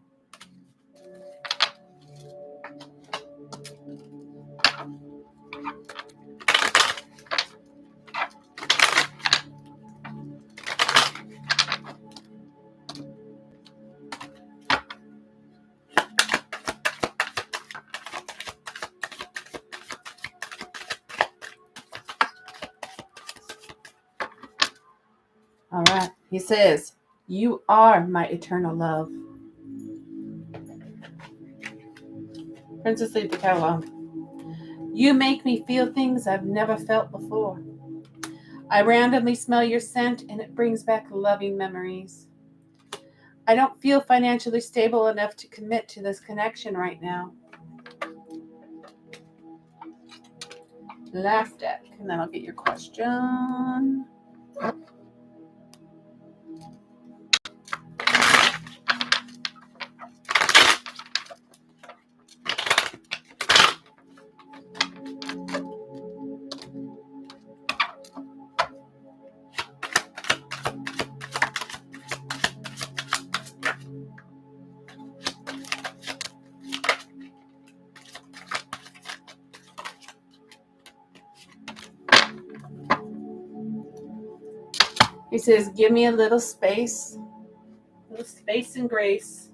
All right. He says, you are my eternal love. Princess, leave the cat alone. You make me feel things I've never felt before. I randomly smell your scent, and it brings back loving memories. I don't feel financially stable enough to commit to this connection right now. Last deck, and then I'll get your question. He says, give me a little space and grace.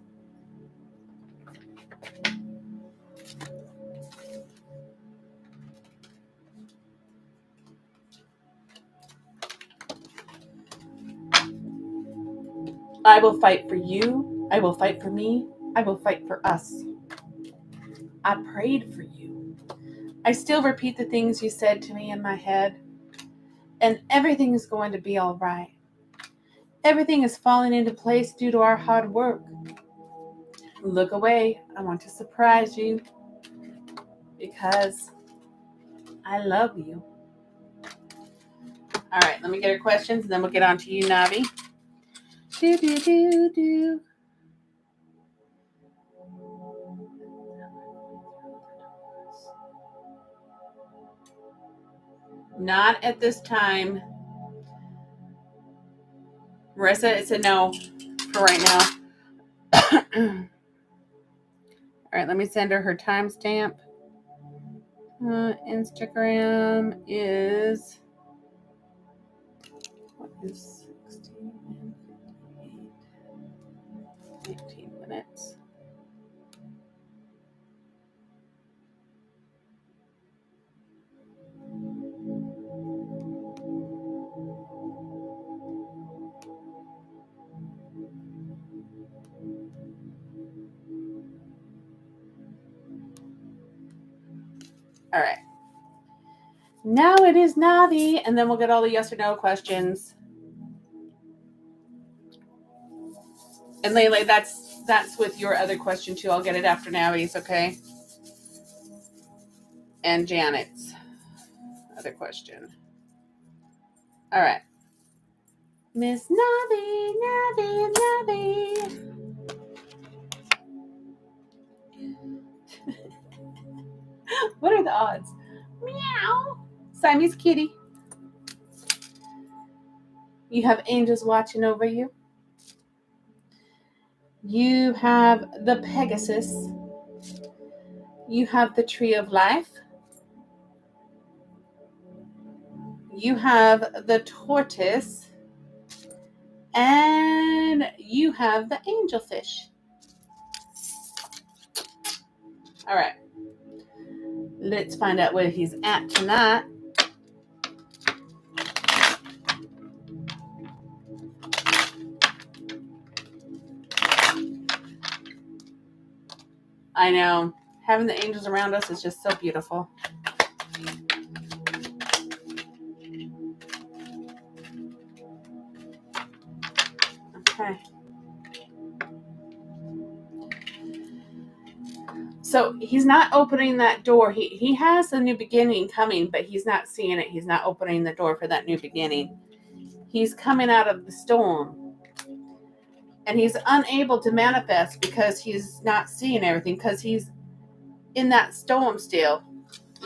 I will fight for you. I will fight for me. I will fight for us. I prayed for you. I still repeat the things you said to me in my head. And everything is going to be all right. Everything is falling into place due to our hard work. Look away. I want to surprise you because I love you. All right, let me get her questions and then we'll get on to you, Navi. Do. Not at this time. Marissa, it's a no for right now. All right, let me send her timestamp. Instagram is, what is 16 and 58? 18 minutes. All right. Now it is Navi, and then we'll get all the yes or no questions. And Lele, that's with your other question too. I'll get it after Navi's, okay? And Janet's other question. All right. Miss Navi. What are the odds? Meow. Siamese kitty. You have angels watching over you. You have the Pegasus. You have the Tree of Life. You have the Tortoise. And you have the Angelfish. All right. Let's find out where he's at tonight. I know. Having the angels around us is just so beautiful. Okay. So he's not opening that door. He has a new beginning coming, but he's not seeing it. He's not opening the door for that new beginning. He's coming out of the storm. And he's unable to manifest because he's not seeing everything, because he's in that storm still,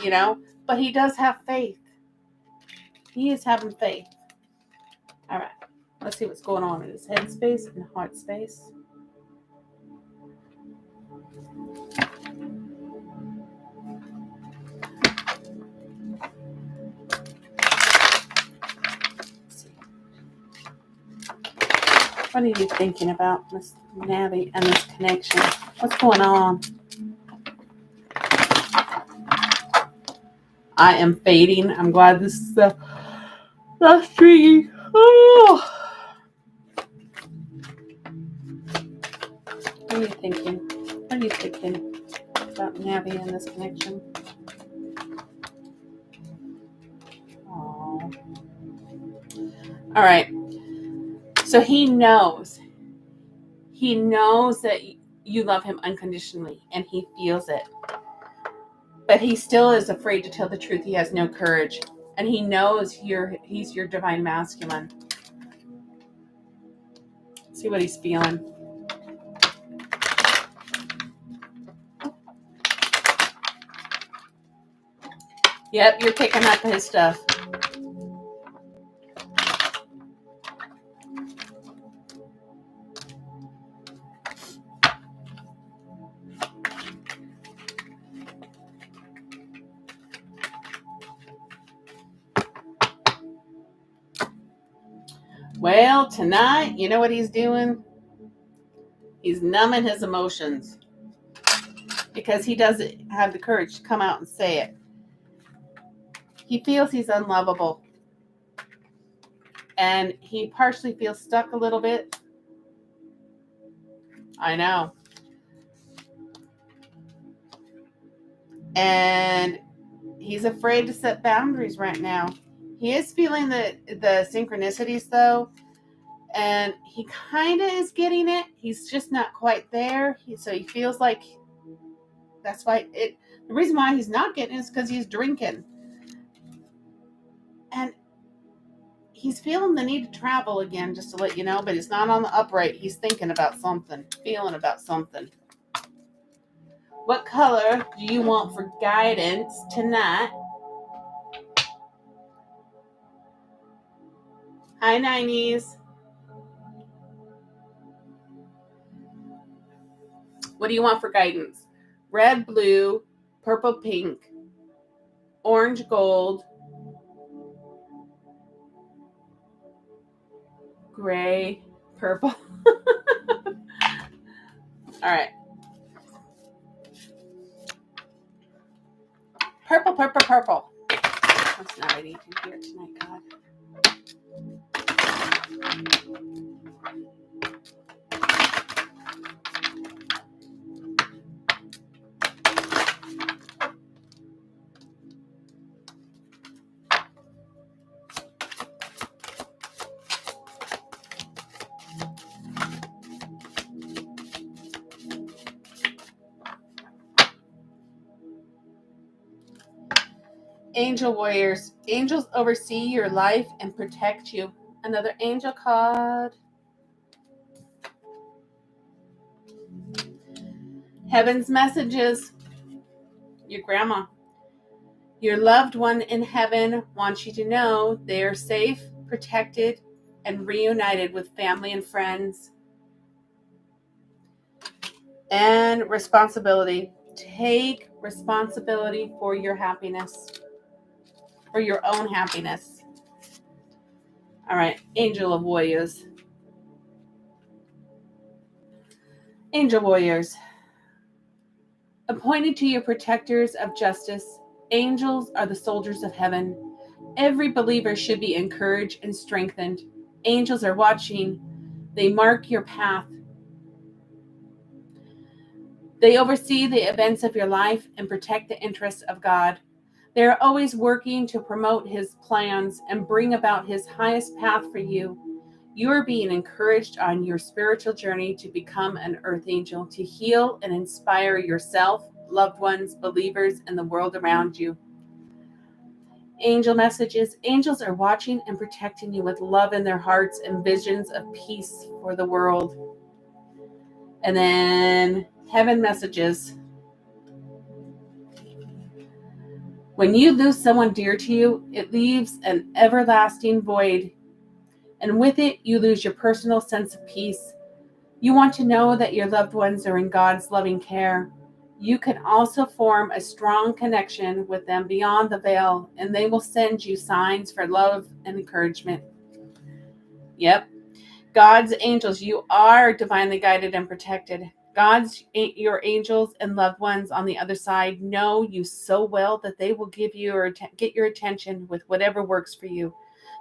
you know. But he does have faith. He is having faith. All right. Let's see what's going on in his head space and heart space. What are you thinking about, Miss Navi, and this connection? What's going on? I am fading. I'm glad this is the last reading. Oh. What are you thinking? What are you thinking about Navi and this connection? Oh. All right. So he knows. He knows that you love him unconditionally, and he feels it. But he still is afraid to tell the truth. He has no courage. And he knows he's your divine masculine. See what he's feeling. Yep, you're picking up his stuff. Well, tonight, you know what he's doing? He's numbing his emotions because he doesn't have the courage to come out and say it. He feels he's unlovable. And he partially feels stuck a little bit. I know. And he's afraid to set boundaries right now. He is feeling the synchronicities, though. And he kind of is getting it. He's just not quite there. So he feels like that's why the reason why he's not getting it is because he's drinking. And he's feeling the need to travel again, just to let you know, but it's not on the upright. He's thinking about something, feeling about something. What color do you want for guidance tonight? Hi, 90s. What do you want for guidance? Red, blue, purple, pink, orange, gold, gray, purple. All right. Purple, purple, purple. That's not what I need to hear tonight, God. Angel warriors. Angels oversee your life and protect you. Another angel card. Heaven's messages. Your grandma. Your loved one in heaven wants you to know they are safe, protected, and reunited with family and friends. And responsibility. Take responsibility for your happiness. For your own happiness. All right, angel of warriors. Angel warriors. Appointed to your protectors of justice, angels are the soldiers of heaven. Every believer should be encouraged and strengthened. Angels are watching. They mark your path. They oversee the events of your life and protect the interests of God. They are always working to promote His plans and bring about His highest path for you. You are being encouraged on your spiritual journey to become an earth angel, to heal and inspire yourself, loved ones, believers, and the world around you. Angel messages. Angels are watching and protecting you with love in their hearts and visions of peace for the world. And then heaven messages. When you lose someone dear to you, it leaves an everlasting void. And with it, you lose your personal sense of peace. You want to know that your loved ones are in God's loving care. You can also form a strong connection with them beyond the veil, and they will send you signs for love and encouragement. Yep. God's angels, you are divinely guided and protected. Your angels and loved ones on the other side know you so well that they will give you or get your attention with whatever works for you.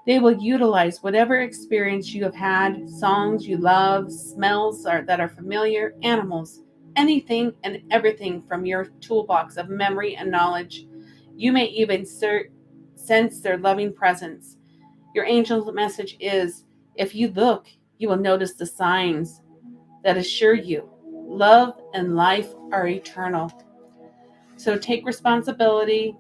They will utilize whatever experience you have had, songs you love, smells that are familiar, animals, anything and everything from your toolbox of memory and knowledge. You may even sense their loving presence. Your angel's message is, if you look, you will notice the signs that assure you love and life are eternal. So take responsibility.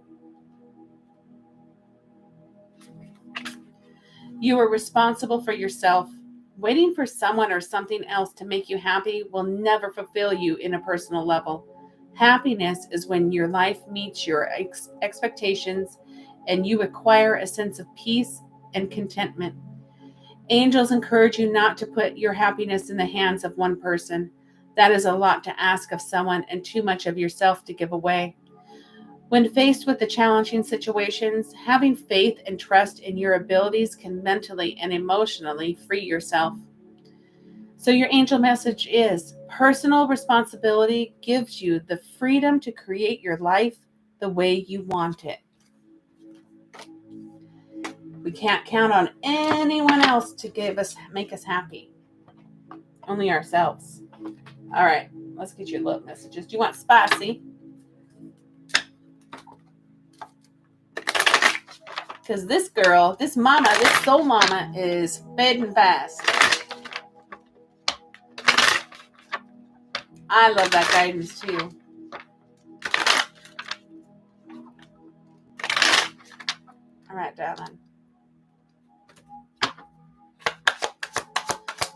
You are responsible for yourself. Waiting for someone or something else to make you happy will never fulfill you in a personal level. Happiness is when your life meets your expectations and you acquire a sense of peace and contentment. Angels encourage you not to put your happiness in the hands of one person. That is a lot to ask of someone and too much of yourself to give away. When faced with the challenging situations, having faith and trust in your abilities can mentally and emotionally free yourself. So your angel message is personal responsibility gives you the freedom to create your life the way you want it. We can't count on anyone else to make us happy. Only ourselves. All right, let's get your love messages. Do you want spicy? Because this girl, this mama, this soul mama is fading fast. I love that guidance too. All right, darling.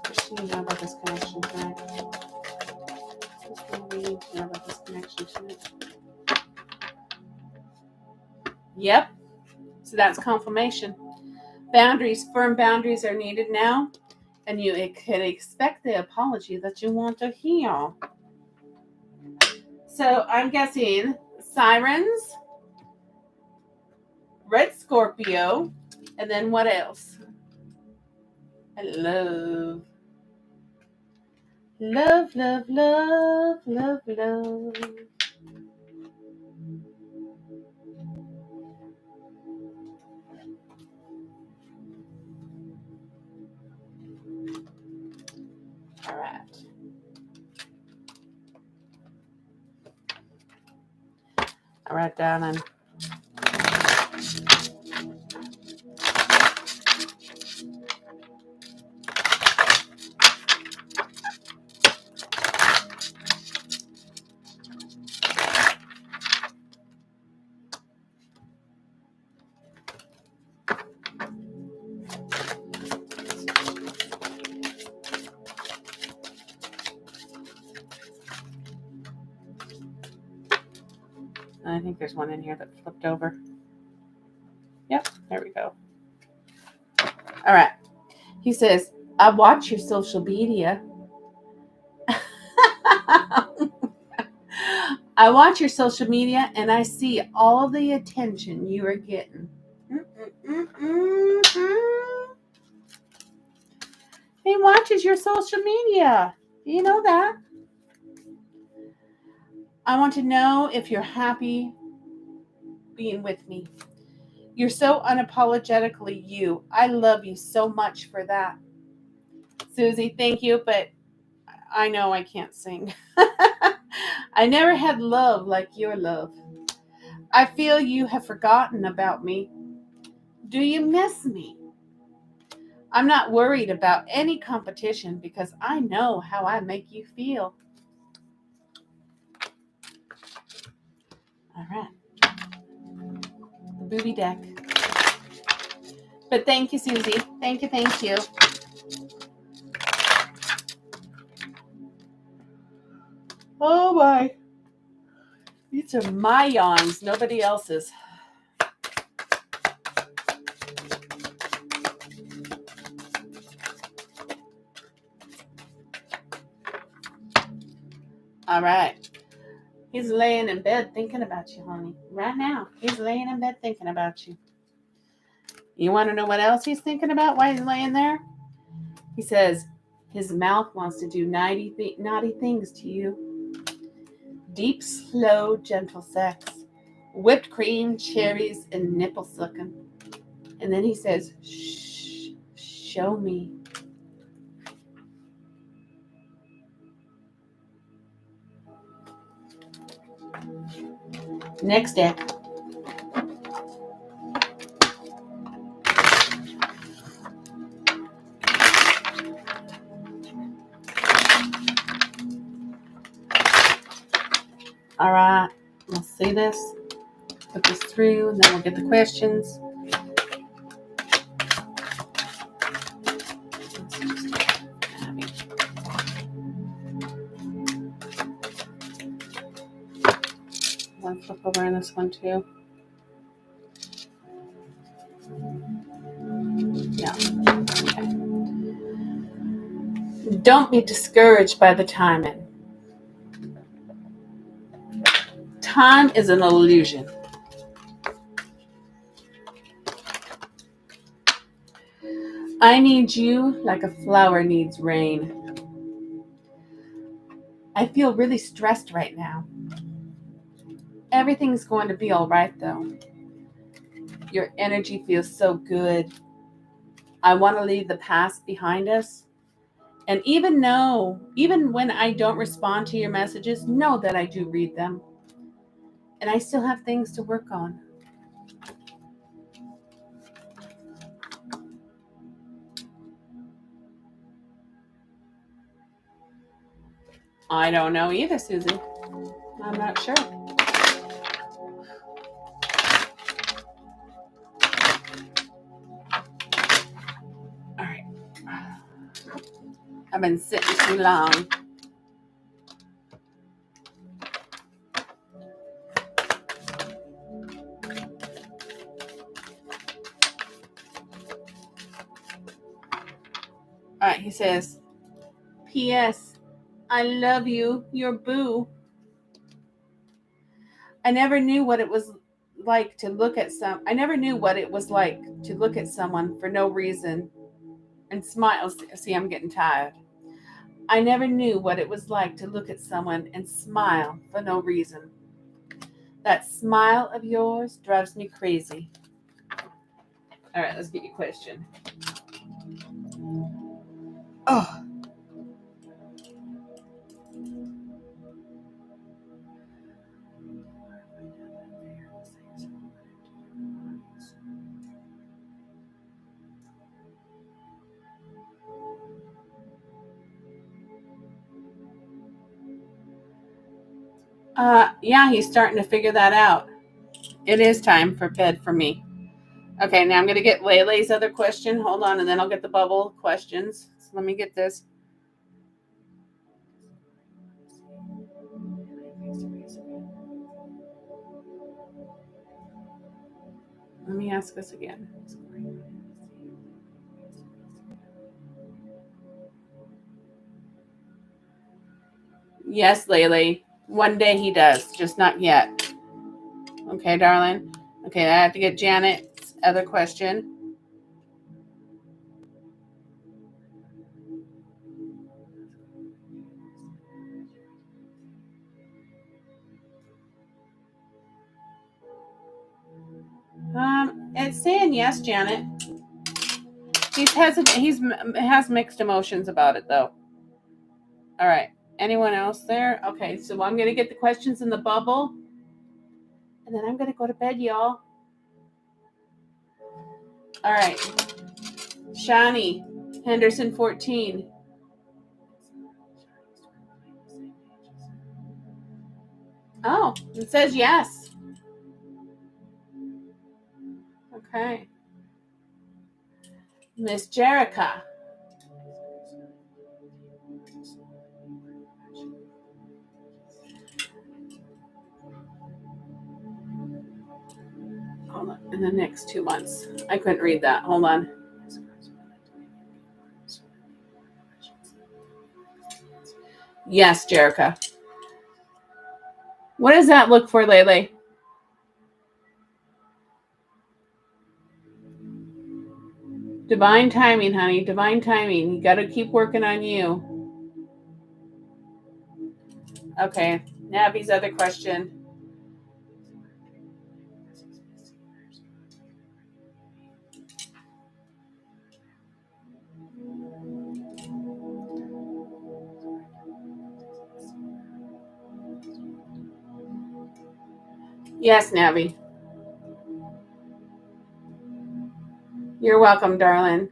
What should you know about this connection tonight? What do you need to know about this connection tonight? Yep. So that's confirmation. Boundaries, firm boundaries are needed now, and you can expect the apology that you want to hear. So I'm guessing sirens, red Scorpio, and then what else? And love. Love, love, love, love, love. All right. All right, darling. I think there's one in here that flipped over. Yep, there we go. All right. He says, I watch your social media. I watch your social media and I see all the attention you are getting. He watches your social media. Do you know that? I want to know if you're happy being with me. You're so unapologetically you. I love you so much for that. Susie, thank you, but I know I can't sing. I never had love like your love. I feel you have forgotten about me. Do you miss me? I'm not worried about any competition because I know how I make you feel. All right. The booby deck. But thank you, Susie. Thank you, thank you. Oh my. These are my yawns, nobody else's. All right. He's laying in bed thinking about you, honey. Right now. He's laying in bed thinking about you. You want to know what else he's thinking about while he's laying there? He says his mouth wants to do naughty things to you. Deep, slow, gentle sex. Whipped cream, cherries, and nipple sucking. And then he says, shh, show me. Next deck. All right, let's see this. Put this through, and then we'll get the questions. One flip over in this one too. No. Okay. Don't be discouraged by the timing. Time is an illusion. I need you like a flower needs rain. I feel really stressed right now. Everything's going to be all right, though. Your energy feels so good. I want to leave the past behind us. And even when I don't respond to your messages, know that I do read them. And I still have things to work on. I don't know either, Susie. I'm not sure. All right. I've been sitting too long. All right, he says, P.S. I love you, your boo. I never knew what it was like to look at someone for no reason and smile. See, I'm getting tired. I never knew what it was like to look at someone and smile for no reason. That smile of yours drives me crazy. All right, let's get your question. Oh. Yeah, he's starting to figure that out. It is time for bed for me. Okay, now I'm going to get Lele's other question. Hold on, and then I'll get the bubble questions. So let me get this. Let me ask this again. Yes, Lele. One day he does, just not yet. Okay, darling. Okay, I have to get Janet's other question. It's saying yes, Janet. He's hesitant. Has mixed emotions about it, though. All right. Anyone else there? Okay, so I'm going to get the questions in the bubble. And then I'm going to go to bed, y'all. All right. Shani, Henderson 14. Oh, it says yes. Okay. Miss Jerica. Hold on. In the next 2 months. I couldn't read that. Hold on. Yes, Jerica. What does that look for, Lele? Divine timing, honey. Divine timing. You got to keep working on you. Okay. Navi's other question. Yes, Navi. You're welcome, darling.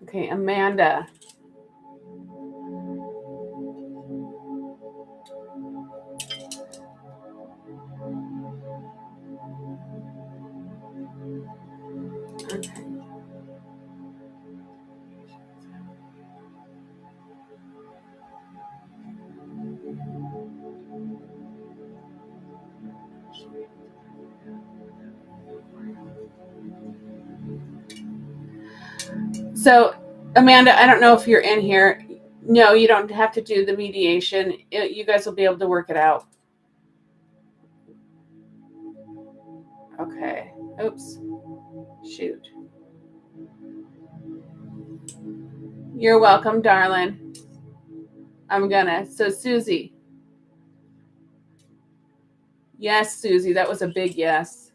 Okay, Amanda. Okay. So, Amanda, I don't know if you're in here. No, you don't have to do the mediation. You guys will be able to work it out. Okay. Oops. Shoot. You're welcome, darling. So Susie. Yes, Susie, that was a big yes.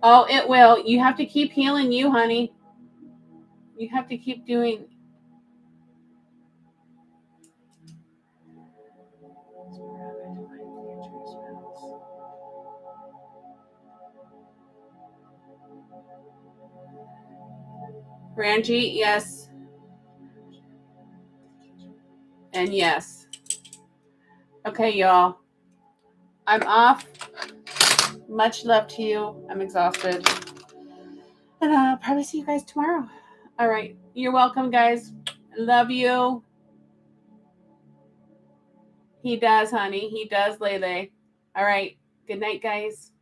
Oh, it will. You have to keep healing you, honey. You have to keep doing. Ranji, yes. And yes. Okay, y'all. I'm off. Much love to you. I'm exhausted. And I'll probably see you guys tomorrow. All right. You're welcome, guys. Love you. He does, honey. He does, Lele. All right. Good night, guys.